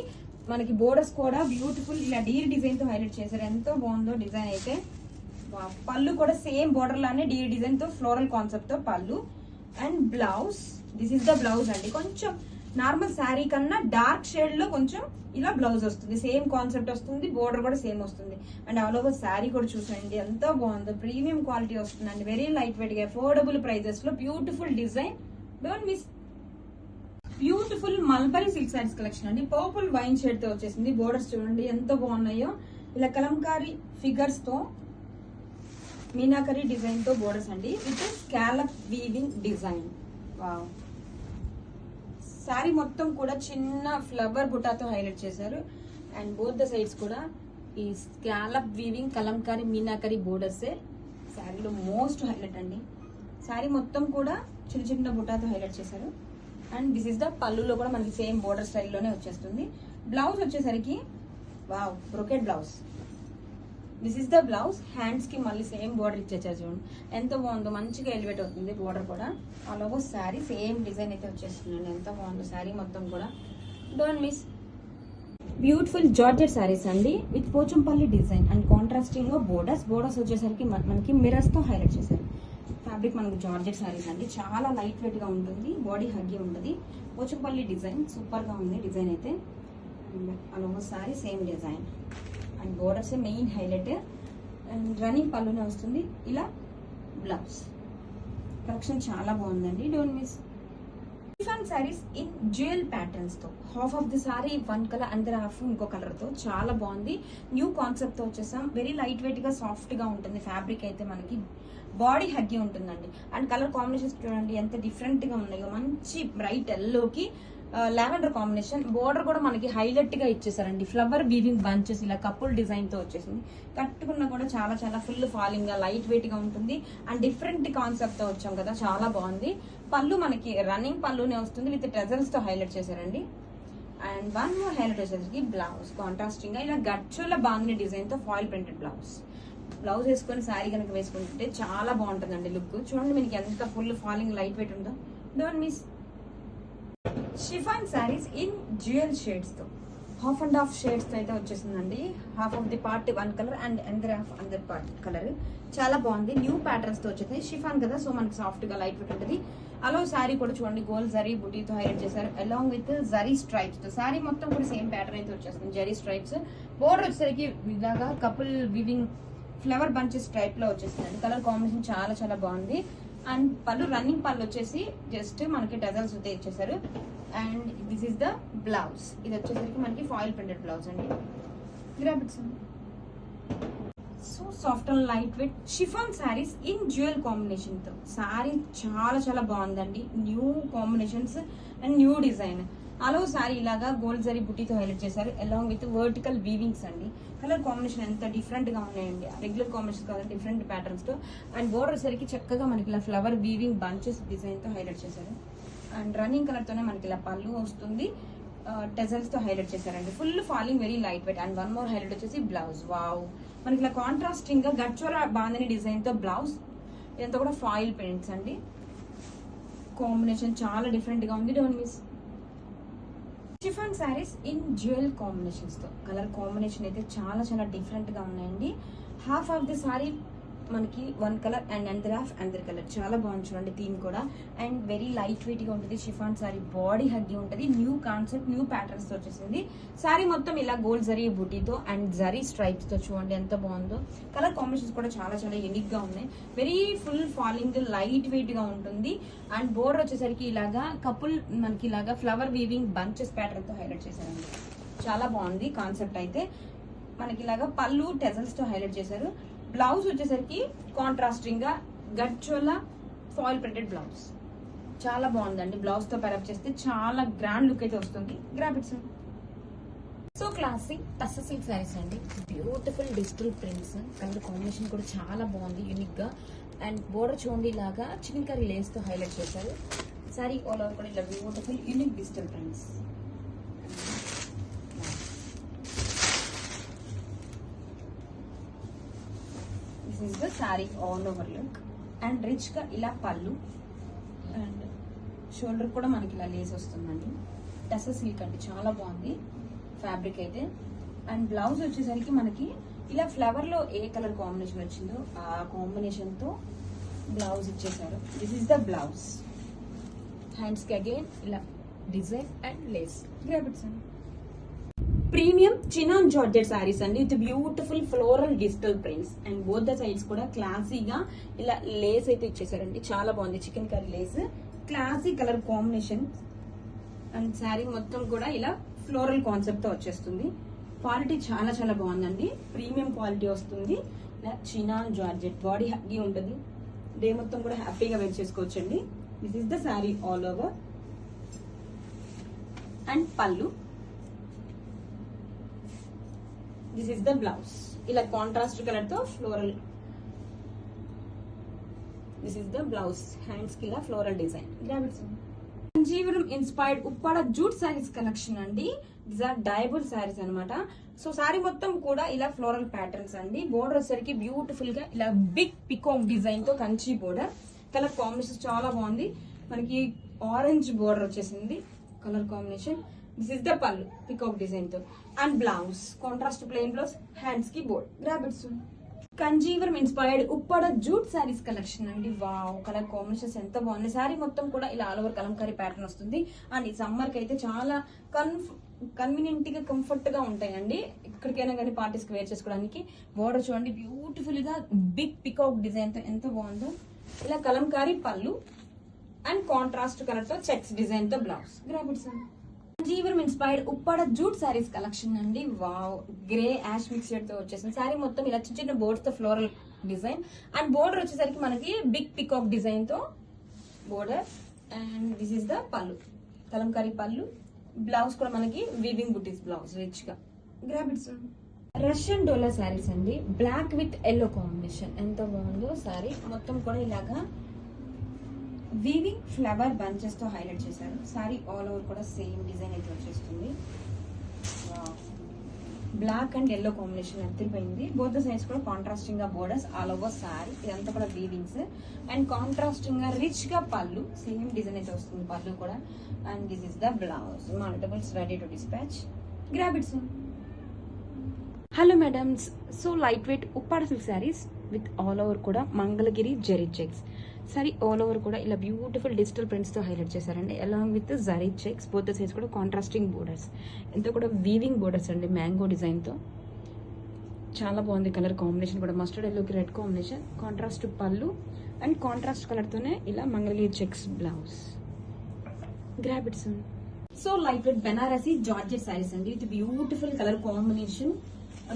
మనకి బోర్డర్స్ కూడా బ్యూటిఫుల్ ఇలా డీర్ డిజైన్ తో హైలైట్ చేశారు. ఎంతో బాగుందో డిజైన్ అయితే. పళ్ళు కూడా సేమ్ బోర్డర్ లానే డీర్ డిజైన్ తో ఫ్లోరల్ కాన్సెప్ట్ తో పళ్ళు. And blouse, this is the blouse అండి. కొంచెం నార్మల్ శారీ కన్నా డార్క్ షేడ్ లో కొంచెం ఇలా బ్లౌజ్ వస్తుంది. సేమ్ కాన్సెప్ట్ వస్తుంది, బోర్డర్ కూడా సేమ్ వస్తుంది. అండ్ ఆల్ ఓవర్ శారీ కూడా చూసండి ఎంత బాగుందో, ప్రీమియం క్వాలిటీ వస్తుందండి. వెరీ లైట్ వెయిట్ గా అఫోర్డబుల్ ప్రైజెస్ లో beautiful design. Don't miss. Beautiful mulberry silk saris collection అండి. పర్పుల్ వైన్ షేడ్ తో వచ్చేసింది. బోర్డర్స్ చూడండి ఎంత బాగున్నాయో. ఇలా కలంకారీ ఫిగర్స్ తో మీనాకరీ డిజైన్ తో బోర్డర్స్ అండి, with scallop weaving design. Wow, sari మొత్తం కూడా చిన్న ఫ్లవర్ బుటాతో హైలైట్ చేశారు. అండ్ బోత్ ద సైడ్స్ కూడా ఈ స్కాలప్ వీవింగ్ కలంకారీ మీనాకరీ బోర్డర్సే శారీలో మోస్ట్ హైలైట్ అండి. శారీ మొత్తం కూడా చిన్న చిన్న బుటాతో హైలైట్ చేశారు. అండ్ దిస్ ఇస్ ద పళ్ళులో కూడా మనకి సేమ్ బోర్డర్ స్టైల్లోనే వచ్చేస్తుంది. బ్లౌజ్ వచ్చేసరికి wow, brocade blouse. This is the blouse. Hands కి మళ్ళీ సేమ్ బోర్డర్ ఇచ్చేసారు చూడండి, ఎంత బాగుందో, మంచిగా ఎలివేట్ అవుతుంది బోర్డర్ కూడా. All over sari same design అయితే వచ్చేస్తుందండి, ఎంత బాగుందో శారీ మొత్తం కూడా. Don't miss. Beautiful georgette saris అండి with Pochampally design and contrasting లో బోర్డర్స్ వచ్చేసరికి మనకి మిరర్స్ తో హైలైట్ చేశారు. ఫ్యాబ్రిక్ మనకు జార్జెట్ శారీస్ అండి, చాలా లైట్ వెయిట్ గా ఉంటుంది, బాడీ హగ్గి ఉంటుంది. పోచంపల్లి డిజైన్ సూపర్ గా ఉంది డిజైన్ అయితే. All over sari same design and borders main highlight. And running పళ్ళునే వస్తుంది. ఇలా బ్లౌజ్ కలెక్షన్ చాలా బాగుందండి, don't miss. Chiffon saris in jewel patterns తో, half of the sari one colour, other half ఇంకో కలర్ తో, చాలా బాగుంది. న్యూ కాన్సెప్ట్ తో వచ్చేసాం. వెరీ లైట్ వెయిట్ గా సాఫ్ట్ గా ఉంటుంది ఫ్యాబ్రిక్ అయితే, మనకి బాడీ హగ్గి ఉంటుందండి. అండ్ కలర్ కాంబినేషన్స్ చూడండి ఎంత డిఫరెంట్ గా ఉన్నాయో, మంచి బ్రైట్ ఎల్లోకి లావెండర్ కాంబినేషన్. బోర్డర్ కూడా మనకి హైలైట్ గా ఇచ్చేసారండి, ఫ్లవర్ వీవింగ్ బంచెస్ ఇలా కపుల్ డిజైన్ తో వచ్చేసింది. కట్టుకున్నా కూడా చాలా చాలా ఫుల్ ఫాలింగ్ గా లైట్ వెయిట్ గా ఉంటుంది. అండ్ డిఫరెంట్ కాన్సెప్ట్ తో వచ్చాం కదా, చాలా బాగుంది. పళ్ళు మనకి రన్నింగ్ పళ్ళునే వస్తుంది విత్ ట్రెజల్స్ తో హైలైట్ చేశారండి. అండ్ వన్ మోర్ హైలైట్ వచ్చేసరికి బ్లౌజ్ కాంట్రాస్టింగ్ గా ఇలా గచ్చోల బాగుంది డిజైన్ తో ఫాయిల్ ప్రింటెడ్ బ్లౌజ్. బ్లౌజ్ వేసుకొని శారీ కనుక వేసుకుంటే చాలా బాగుంటుందండి లుక్. చూడండి మీకు ఎంత ఫుల్ ఫాలింగ్ లైట్ వెయిట్ ఉందో, don't miss. Chiffon saris in dual shades తో, హాఫ్ అండ్ హాఫ్ షేడ్స్ తో అయితే వచ్చేసిందండి. Half of the part one colour and అందర్ హాఫ్ అందర్ పార్ట్ కలర్. చాలా బాగుంది. న్యూ ప్యాటర్న్స్ తో వచ్చేది, షిఫాన్ కదా సో మనకి సాఫ్ట్ గా లైట్ వెయిట్ ఉంటుంది. అలా శారీ కూడా చూడండి గోల్డ్ జరీ బుటీతో హైలైట్ చేశారు, అలాంగ్ విత్ జరీ స్ట్రైప్స్ తో. శారీ మొత్తం కూడా సేమ్ ప్యాటర్న్ అయితే వచ్చేస్తుంది, జరీ స్ట్రైప్స్. బోర్డర్ వచ్చేసరికి ఇలాగా couple weaving flower bunches type లో వచ్చేసిందండి. కలర్ కాంబినేషన్ చాలా చాలా బాగుంది. అండ్ పళ్ళు రన్నింగ్ పళ్ళు వచ్చేసి జస్ట్ మనకి డజల్స్ అయితే ఇచ్చేసారు. And this is the blouse. ఇది వచ్చేసరికి మనకి ఫాయిల్ ప్రింటెడ్ బ్లౌజ్ అండి. Grab its so soft and light weight chiffon saris in jewel combination తో. శారీ చాలా చాలా బాగుందండి, new combinations and new design. అలో శారీ ఇలాగా గోల్డ్ జరీ బుట్టీతో హైలైట్ చేశారు, అలాంగ్ విత్ వర్టికల్ వీవింగ్స్ అండి. కలర్ కాంబినేషన్ ఎంత డిఫరెంట్ గా ఉన్నాయండి, రెగ్యులర్ కాంబినేషన్ కాదు, డిఫరెంట్ ప్యాటర్న్స్ తో. అండ్ బోర్డర్ సరికి చక్కగా మనకి ఇలా ఫ్లవర్ వీవింగ్ బంచెస్ డిజైన్ తో హైలైట్ చేశారు. అండ్ రన్నింగ్ కలర్ తోనే మనకి ఇలా పళ్ళు వస్తుంది, టెజల్స్ తో హైలైట్ చేశారండి. Full falling very light weight. And one more highlight వచ్చేసి బ్లౌజ్. వావ్, మనకి ఇలా కాంట్రాస్టింగ్ గా గచ్చోల బాందని డిజైన్ తో బ్లౌజ్. ఇదంతా కూడా ఫాయిల్ ప్రింట్స్ అండి. కాంబినేషన్ చాలా డిఫరెంట్ గా ఉంది, don't miss. Chiffon saris in jewel combinations తో. కలర్ కాంబినేషన్ అయితే చాలా చాలా డిఫరెంట్ గా ఉన్నాయండి. హాఫ్ ఆఫ్ ది సారీ మనకి వన్ కలర్ అండ్ అందర్ హాఫ్ అందర్ కలర్. చాలా బాగుంది చూడండి థీమ్ కూడా. అండ్ వెరీ లైట్ వెయిట్ గా ఉంటుంది షిఫాన్ సారీ, బాడీ హగ్గి ఉంటుంది. న్యూ కాన్సెప్ట్, న్యూ ప్యాటర్న్స్ తో వచ్చేసింది. సారీ మొత్తం ఇలా గోల్డ్ జరీ బుటీతో అండ్ జరీ స్ట్రైప్స్ తో చూడండి ఎంత బాగుందో. కలర్ కాంబినేషన్స్ కూడా చాలా చాలా యూనిక్ గా ఉన్నాయి. Very full falling light wait గా ఉంటుంది. అండ్ బోర్డర్ వచ్చేసరికి ఇలాగా కపుల్ మనకి ఇలాగా ఫ్లవర్ వీవింగ్ బంచెస్ ప్యాటర్న్ తో హైలైట్ చేశారండి. చాలా బాగుంది కాన్సెప్ట్ అయితే. మనకి ఇలాగా పళ్ళు టెజల్స్ తో హైలైట్ చేశారు. బ్లౌజ్ వచ్చేసరికి కాంట్రాస్టింగ్ గా గచ్చోలా ఫాయిల్ ప్రింటెడ్ బ్లౌజ్. చాలా బాగుందండి. బ్లౌజ్ తో పేరప్ చేస్తే చాలా గ్రాండ్ లుక్ అయితే వస్తుంది. Grab its so classic tussar silk saris అండి, beautiful digital prints. Colour combination కూడా చాలా బాగుంది యూనిక్ గా. అండ్ బోర్డర్ చూడండి ఇలాగా చికెన్ కర్రీ లేస్ తో హైలైట్ చేశారు. సారీ ఆల్ ఓవర్ కూడా ఇలా beautiful unique digital prints. This is the sari all over look. And rich గా ఇలా పళ్ళు అండ్ షోల్డర్ కూడా మనకి ఇలా లేస్ వస్తుందండి. టస్సర్ సిల్క్ అండి, చాలా బాగుంది ఫ్యాబ్రిక్ అయితే. అండ్ బ్లౌజ్ వచ్చేసరికి మనకి ఇలా ఫ్లవర్ లో ఏ కలర్ కాంబినేషన్ వచ్చిందో ఆ కాంబినేషన్ తో బ్లౌజ్ ఇచ్చేసారు. This is the blouse. Hands కి అగైన్ ఇలా డిజైన్ అండ్ లేస్. గ్రాబిట్స్ అండి. ప్రీమియం చినాన్ జార్జెట్ సారీస్ అండి with beautiful floral digital prints. And both the sides కూడా క్లాసీగా ఇలా లేస్ అయితే ఇచ్చేసారండి. చాలా బాగుంది chikankari lace, classy colour combination. And sari మొత్తం కూడా ఇలా ఫ్లోరల్ కాన్సెప్ట్ తో వచ్చేస్తుంది. క్వాలిటీ చాలా చాలా బాగుందండి, ప్రీమియం క్వాలిటీ వస్తుంది. ఇలా చినాన్ జార్జెట్, బాడీ హగ్గి ఉంటుంది. డే మొత్తం కూడా హ్యాపీగా వేర్ చేసుకోవచ్చండి. This is the sari all over. And pallu. This is the blouse. ఇలా కాంట్రాస్ట్ కలర్ తో floral. This is the blouse. Hands కి ఇలా floral design. Kanjeevaram inspired Uppada jute saris collection అండి. దీస్ ఆర్ డైబుల్ శారీస్ అనమాట. సో శారీ మొత్తం కూడా ఇలా ఫ్లోరల్ ప్యాటర్న్స్ అండి. బోర్డర్ వచ్చేసరికి బ్యూటిఫుల్ గా ఇలా బిగ్ పికాక్ డిజైన్ తో కంచి బోర్డర్. కలర్ కాంబినేషన్ చాలా బాగుంది. మనకి ఆరెంజ్ బోర్డర్ వచ్చేసింది colour combination. This is the pallu peacock design తో and blouse contrast plain blouse, hands కి border grab its. Kanjeevaram inspired Uppada jute saris collection అండి. వావ్, కలర్ కాంబినేషన్స్ ఎంత బాగుంది. శారీ మొత్తం కూడా ఇలా ఆల్ ఓవర్ కలంకారీ ప్యాటర్న్ వస్తుంది. అండ్ ఈ సమ్మర్ కి అయితే చాలా కన్వీనియంట్ గా కంఫర్ట్ గా ఉంటాయండి. ఎక్కడికైనా కానీ పార్టీస్ కి వేర్ చేసుకోవడానికి. బోర్డర్ చూడండి బ్యూటిఫుల్ గా బిగ్ పికాక్ డిజైన్ తో ఎంత బాగుందో. ఇలా Kalamkari pallu and contrast colour తో చెక్స్ డిజైన్ తో blouse grab its. Kanjeevaram inspired Uppada jute saris collection అండి. వావ్, గ్రే యాష్ మిక్స్డ్ తో వచ్చేసింది. శారీ మొత్తం ఇలా చిన్న చిన్న బోర్డ్స్ తో ఫ్లోరల్ డిజైన్ అండ్ బోర్డర్ వచ్చేసరికి మనకి బిగ్ పికాక్ డిజైన్ తో border. And this is the పళ్ళు కలంకారీ పళ్ళు. బ్లౌజ్ కూడా మనకి వీవింగ్ బుటీస్ బ్లౌజ్ రిచ్ గా గ్రాబిట్స్. రష్యన్ డోలా శారీస్ అండి. బ్లాక్ విత్ ఎల్లో కాంబినేషన్ ఎంత బాగుందో. శారీ మొత్తం కూడా ఇలాగా వీవింగ్ ఫ్లవర్ బంచెస్ తో హైలైట్ చేశారు. సారీ ఆల్ ఓవర్ కూడా సేమ్ డిజైన్ అయితే వచ్చేస్తుంది. బ్లాక్ అండ్ ఎల్లో కాంబినేషన్ అదిరిపోయింది. బోత్ ద సైడ్స్ కూడా కాంట్రాస్టింగ్ గా బోర్డర్స్ ఆల్ ఓవర్ సారీ. ఇదంతా కూడా వీవింగ్స్ అండ్ కాంట్రాస్టింగ్ గా రిచ్ గా పళ్ళు సేమ్ డిజైన్ అయితే వస్తుంది పళ్ళు కూడా. And this is the blouse. Multiples ready to dispatch grab its. Hello madams, so light weight Uppada silk saris with all over కూడా Mangalagiri zari checks. Sari all over కూడా ఇలా బ్యూటిఫుల్ డిజిటల్ ప్రింట్స్ తో హైలైట్ చేశారండి. Along with zari checks. Both the sides కూడా కాంట్రాస్టింగ్ బోర్డర్స్. ఎంతో కూడా వీవింగ్ బోర్డర్స్ అండి మ్యాంగో డిజైన్ తో. చాలా బాగుంది కలర్ కాంబినేషన్ కూడా. మస్టర్డ్ ఎల్లోకి red combination, contrast pallu and contrast colour తోనే ఇలా Mangalagiri checks blouse grab its. So light weight Banarasi georgette saris అండి. With beautiful colour combination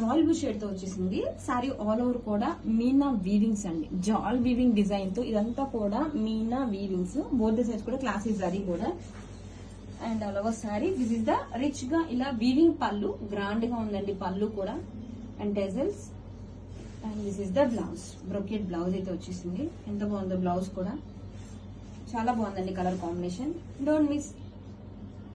royal blue shade తో వచ్చేసింది. సారీ ఆల్ ఓవర్ కూడా మీనా వీవింగ్స్ అండి. జాల్ వీవింగ్ డిజైన్ తో ఇదంతా కూడా మీనా వీవింగ్స్. బోత్ ద సైడ్స్ కూడా క్లాసీ జరీ కూడా. And all over sorry this is the rich గా ఇలా వీవింగ్ పళ్ళు. గ్రాండ్ గా ఉందండి పళ్ళు కూడా. And టెజల్స్. And this is the blouse. Brocade blouse అయితే వచ్చేసింది. ఎంత బాగుందో బ్లౌజ్ కూడా. చాలా బాగుందండి colour combination. Don't miss.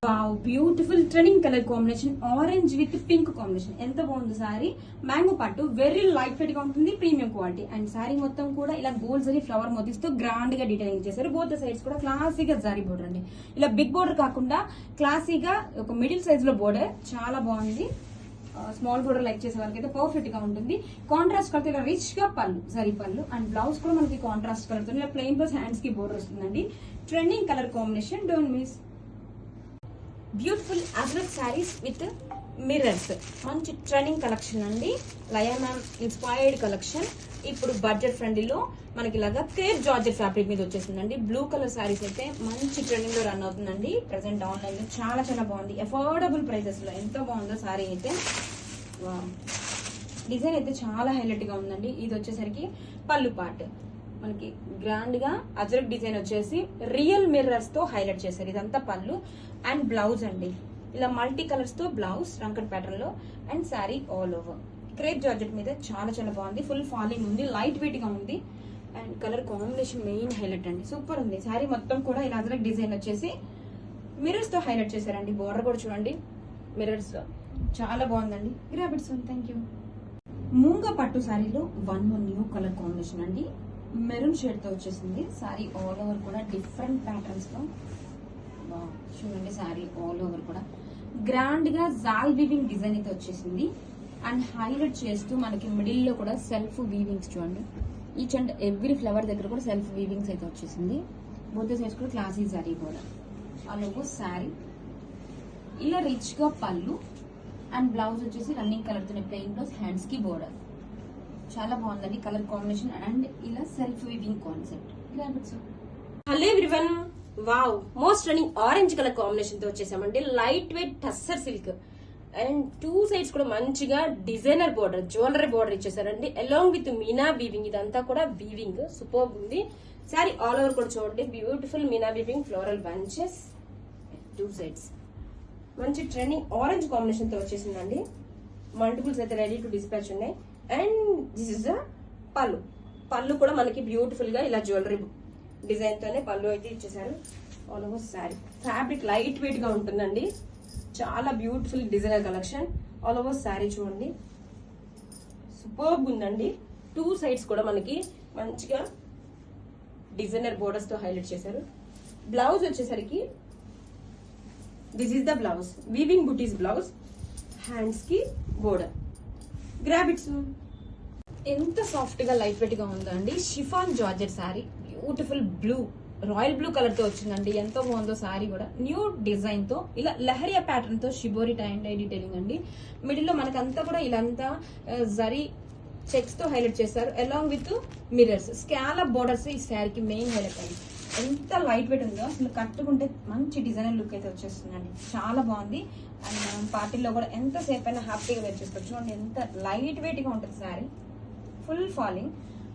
Wow, beautiful trending colour combination orange with pink combination ఎంత బాగుంది. సారీ మ్యాంగో పట్టు వెరీ లైట్ వెయిట్ గా ఉంటుంది. Premium quality. అండ్ సారీ మొత్తం కూడా ఇలా గోల్డ్ జరీ ఫ్లవర్ మోతీస్ తో గ్రాండ్ గా డీటెయిలింగ్ చేశారు. బోత్ ద సైడ్స్ కూడా క్లాసీగా జరీ బోర్డర్ అండి. ఇలా బిగ్ బోర్డర్ కాకుండా క్లాసీగా ఒక మిడిల్ సైజ్ లో బోర్డర్ చాలా బాగుంది. స్మాల్ బోర్డర్ లైక్ చేసే వాళ్ళకి అయితే పర్ఫెక్ట్ గా ఉంటుంది. కాంట్రాస్ట్ కలర్ ఇలా రిచ్ గా పళ్ళు జరీ పళ్ళు. అండ్ బ్లౌజ్ కూడా మనకి కాంట్రాస్ట్ కలర్ తో ఇలా ప్లెయిన్ బ్లౌజ్ హ్యాండ్స్ కి బోర్డర్ వస్తుందండి. Trending colour combination. Don't miss. Beautiful ajrakh saris with mirrors. మంచి ట్రెండింగ్ కలెక్షన్ అండి. Laya ma'am inspired collection. ఇప్పుడు బడ్జెట్ ఫ్రెండ్లీలో మనకి ఇలాగా క్రేప్ జార్జెట్ ఫ్యాబ్రిక్ మీద వచ్చేసిందండి. బ్లూ కలర్ శారీస్ అయితే మంచి ట్రెండింగ్ లో రన్ అవుతుందండి. ప్రెసెంట్ ఆన్లైన్ లో చాలా చాలా బాగుంది. అఫోర్డబుల్ ప్రైసెస్ లో ఎంత బాగుందో సారీ అయితే. డిజైన్ అయితే చాలా హైలైట్ గా ఉందండి. ఇది వచ్చేసరికి పళ్ళు పార్ట్ మనకి గ్రాండ్ గా అజ్రక్ డిజైన్ వచ్చేసి రియల్ మిర్రర్స్ తో హైలైట్ చేశారు. ఇదంతా పళ్ళు. అండ్ బ్లౌజ్ అండి ఇలా మల్టీ కలర్స్ తో బ్లౌజ్ రంకట్ ప్యాటర్న్ లో. And sari all over crepe georgette మీద చాలా చాలా బాగుంది. ఫుల్ ఫాలింగ్ ఉంది. లైట్ వెయిట్ గా ఉంది. And colour combination main highlight అండి. సూపర్ ఉంది. శారీ మొత్తం కూడా ఇలా అజ్రక్ డిజైన్ వచ్చేసి మిర్రర్స్ తో హైలైట్ చేశారండి. బోర్డర్ కూడా చూడండి మిర్రర్స్ లో చాలా బాగుందండి. గ్రాబిట్స్. Thank you. మూంగ పట్టు శారీలో వన్ న్యూ కలర్ కాంబినేషన్ అండి. మెరూన్ షేడ్ తో వచ్చేసింది. శారీ ఆల్ ఓవర్ కూడా డిఫరెంట్ ప్యాటర్న్స్ లో చూడండి. శారీ ఆల్ ఓవర్ కూడా గ్రాండ్ గా జాల్ వీవింగ్ డిజైన్ అయితే వచ్చేసింది. అండ్ హైలైట్ చేస్తూ మనకి మిడిల్ లో కూడా సెల్ఫ్ వీవింగ్స్ చూడండి. ఈచ్ అండ్ ఎవ్రీ ఫ్లవర్ దగ్గర కూడా సెల్ఫ్ వీవింగ్స్ అయితే వచ్చేసింది. బోత్ సైడ్స్ కూడా క్లాసీ జరీ కూడా. అలాగే శారీ ఇలా రిచ్ గా పళ్ళు. అండ్ బ్లౌజ్ వచ్చేసి రన్నింగ్ కలర్ తోనే ప్లెయిన్ బ్లౌజ్, హ్యాండ్స్ కి బోర్డర్. చాలా బాగుందండి కలర్ కాంబినేషన్. అండ్ ఇలా self weaving concept. Hello everyone, wow, most running orange colour combination తో వచ్చేసామండి. Light weight tussar silk and two sides కూడా మంచిగా డిజైనర్ బోర్డర్ జ్యువెలరీ బోర్డర్ ఇచ్చేసారండి. Along with meena weaving. ఇదంతా కూడా వీవింగ్ సూపర్ ఉంది. శారీ ఆల్ ఓవర్ కూడా చూడండి beautiful Meena weaving floral bunches. Two sides మంచి ట్రెండింగ్ ఆరెంజ్ కాంబినేషన్ తో వచ్చేసిందండి. మల్టిపుల్స్ అయితే రెడీ టు డిస్పాచ్ ఉన్నాయి. అండ్ దిస్ ఇస్ ద పళ్ళు. పళ్ళు కూడా మనకి బ్యూటిఫుల్ గా ఇలా జ్యువెలరీ డిజైన్ తోనే పళ్ళు అయితే ఇచ్చేసారు. All over sari. Fabric light weight గా ఉంటుందండి, చాలా beautiful designer collection. All over sari చూడండి, సూపర్బ్ ఉందండి. 2 సైడ్స్ కూడా మనకి మంచిగా డిజైనర్ బోర్డర్స్ తో హైలైట్ చేశారు. బ్లౌజ్ వచ్చేసరికి this is the blouse, weaving buttis blouse, hands కి బోర్డర్. Grab it soon. ఎంత సాఫ్ట్ గా లైట్ వెయిట్ గా ఉందో అండి. Chiffon georgette sari, beautiful blue, royal blue colour తో వచ్చిందండి. ఎంత బాగుందో శారీ కూడా. న్యూ డిజైన్ తో ఇలా లహరియా ప్యాటర్న్ తో షిబోరి టై అండ్ డీటెయిలింగ్ అండి. మిడిల్ లో మనకంతా కూడా ఇలాంతా జరీ చెక్స్ తో హైలైట్ చేశారు, along with mirrors. Scallop borders ఈ శారీకి మెయిన్ హైలైట్ అండి. ఎంత లైట్ వెయిట్ ఉందో, అసలు కట్టుకుంటే మంచి డిజైనర్ లుక్ అయితే వచ్చేస్తుందండి. చాలా బాగుంది. అండ్ మనం పార్టీలో కూడా ఎంతసేపు అయినా హ్యాపీగా వేర్ చేసుకోవచ్చు. చూడండి ఎంత లైట్ వెయిట్ గా ఉంటుంది శారీ, ఫుల్ ఫాలింగ్.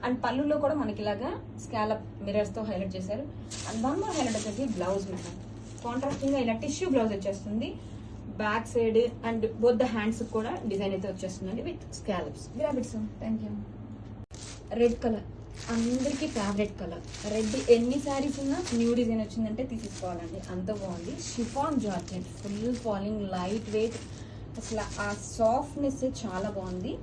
అండ్ పళ్ళులో కూడా మనకి ఇలాగా స్కాలప్ మిర్రర్స్ తో హైలైట్ చేశారు. అండ్ 1 మోర్ హైలైట్ వచ్చేసి బ్లౌజ్ మీద కాంట్రాస్టింగ్ గా ఇలా టిష్యూ బ్లౌజ్ వచ్చేస్తుంది. Back side and both the hands కూడా డిజైన్ అయితే వచ్చేస్తుందండి విత్ స్కాలప్స్. గ్రాబిట్స్. Thank you. రెడ్ కలర్ అందరికి ఫేవరెట్ కలర్. రెడ్ ఎన్ని శారీస్ ఉన్నా న్యూ డిజైన్ వచ్చిందంటే తీసుకోవాలండి, అంత బాగుంది. Chiffon georgette, full falling, light weight, అసలు ఆ సాఫ్ట్నెస్ చాలా బాగుంది.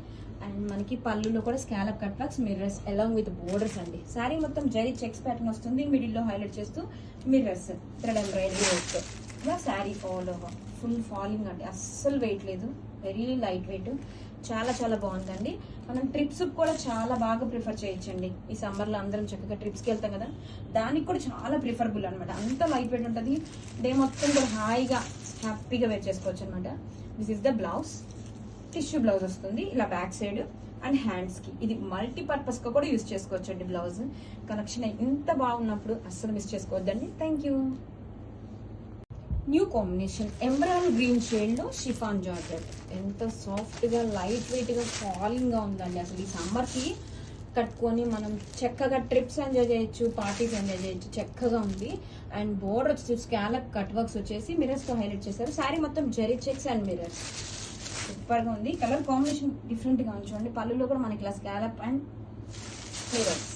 అండ్ మనకి పళ్ళులో కూడా scallop cut works, mirrors along with borders అండి. శారీ మొత్తం జరీ చెక్స్ ప్యాటర్న్ వస్తుంది, మిడిల్ లో హైలైట్ చేస్తూ మిర్రర్స్, థ్రెడ్ ఎంబ్రాయిడరీ వర్క్. ఇలా sari all over full falling అండి, అస్సలు వెయిట్ లేదు, వెరీ లైట్ వెయిట్, చాలా చాలా బాగుందండి. మనం ట్రిప్స్ కూడా చాలా బాగా ప్రిఫర్ చేయొచ్చండి. ఈ సమ్మర్ లో అందరం చక్కగా ట్రిప్స్కి వెళ్తాం కదా, దానికి కూడా చాలా ప్రిఫరబుల్ అనమాట. అంత లైట్ వెయిట్ ఉంటుంది, డే మొత్తం కూడా హాయిగా హ్యాపీగా వేర్ చేసుకోవచ్చు అనమాట. This is the blouse, tissue blouse వస్తుంది ఇలా బ్యాక్ సైడ్. అండ్ హ్యాండ్స్ కి ఇది మల్టీపర్పస్ గా కూడా యూస్ చేసుకోవచ్చు అండి. బ్లౌజ్ కలెక్షన్ ఇంత బాగున్నప్పుడు అస్సలు మిస్ చేసుకోవద్దండి. Thank you. New combination emerald green shade లో షిఫాన్ జార్జెట్, ఎంత సాఫ్ట్ గా లైట్ వెయిట్ గా ఫాలింగ్ గా ఉందండి. అసలు ఈ సమ్మర్ కి కట్టుకొని మనం చక్కగా ట్రిప్స్ ఎంజాయ్ చేయొచ్చు, పార్టీస్ ఎంజాయ్ చేయొచ్చు, చక్కగా ఉంది. అండ్ బోర్డర్ వచ్చి స్కాలప్ కట్ వర్క్స్ వచ్చేసి మిర్రర్స్ తో హైలైట్ చేశారు. శారీ మొత్తం zari checks and mirrors, super గా ఉంది. కలర్ కాంబినేషన్ డిఫరెంట్ గా ఉంచండి. పళ్ళులో కూడా మనకి ఇలా స్కాలప్ అండ్ మిర్రర్స్.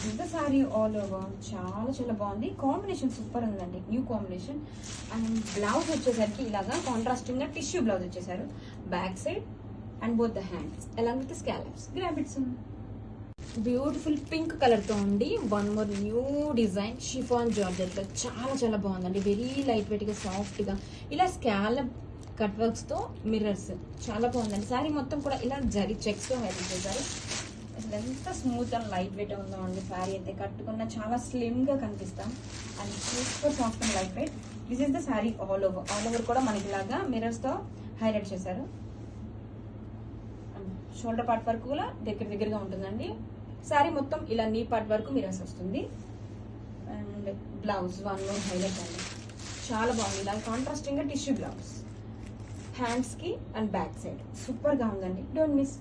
ఇంత సారీ ఆల్ ఓవర్ చాలా చాలా బాగుంది. కాంబినేషన్ సూపర్ ఉందండి, న్యూ కాంబినేషన్. అండ్ బ్లౌజ్ వచ్చేసరికి ఇలాగా కాంట్రాస్టింగ్ గా టిష్యూ బ్లౌజ్ వచ్చేసారు, back side and both the hands along with scallops. గ్రాబిట్స్. బ్యూటిఫుల్ పింక్ కలర్ తో ఉండి 1 more new design chiffon georgette లో చాలా చాలా బాగుందండి. వెరీ లైట్ వెయిట్ గా సాఫ్ట్ గా ఇలా స్కాలప్ కట్ వర్క్స్ తో మిర్రర్స్, చాలా బాగుందండి. శారీ మొత్తం కూడా ఇలా జరీ చెక్స్ తో హైలైట్ చేశారు. అసలు ఎంత స్మూత్ అండ్ లైట్ వెయిట్ ఉందో అండి. శారీ అయితే కట్టుకున్న చాలా స్లిమ్ గా కనిపిస్తాం and super soft and light weight. This is the sari all over. All over కూడా మనకి ఇలాగా మిర్రర్స్ తో హైలైట్ చేశారు. షోల్డర్ పార్ట్ వరకు కూడా దగ్గరగా ఉంటుందండి. శారీ మొత్తం ఇలా నీ పార్ట్ వరకు మిర్రర్స్ వస్తుంది. అండ్ బ్లౌజ్ 1 మోర్ హైలైట్ అండి, చాలా బాగుంది. ఇలా కాంట్రాస్టింగ్ గా టిష్యూ బ్లౌజ్, హ్యాండ్స్ కి అండ్ బ్యాక్ సైడ్ సూపర్ గా ఉందండి. Don't miss.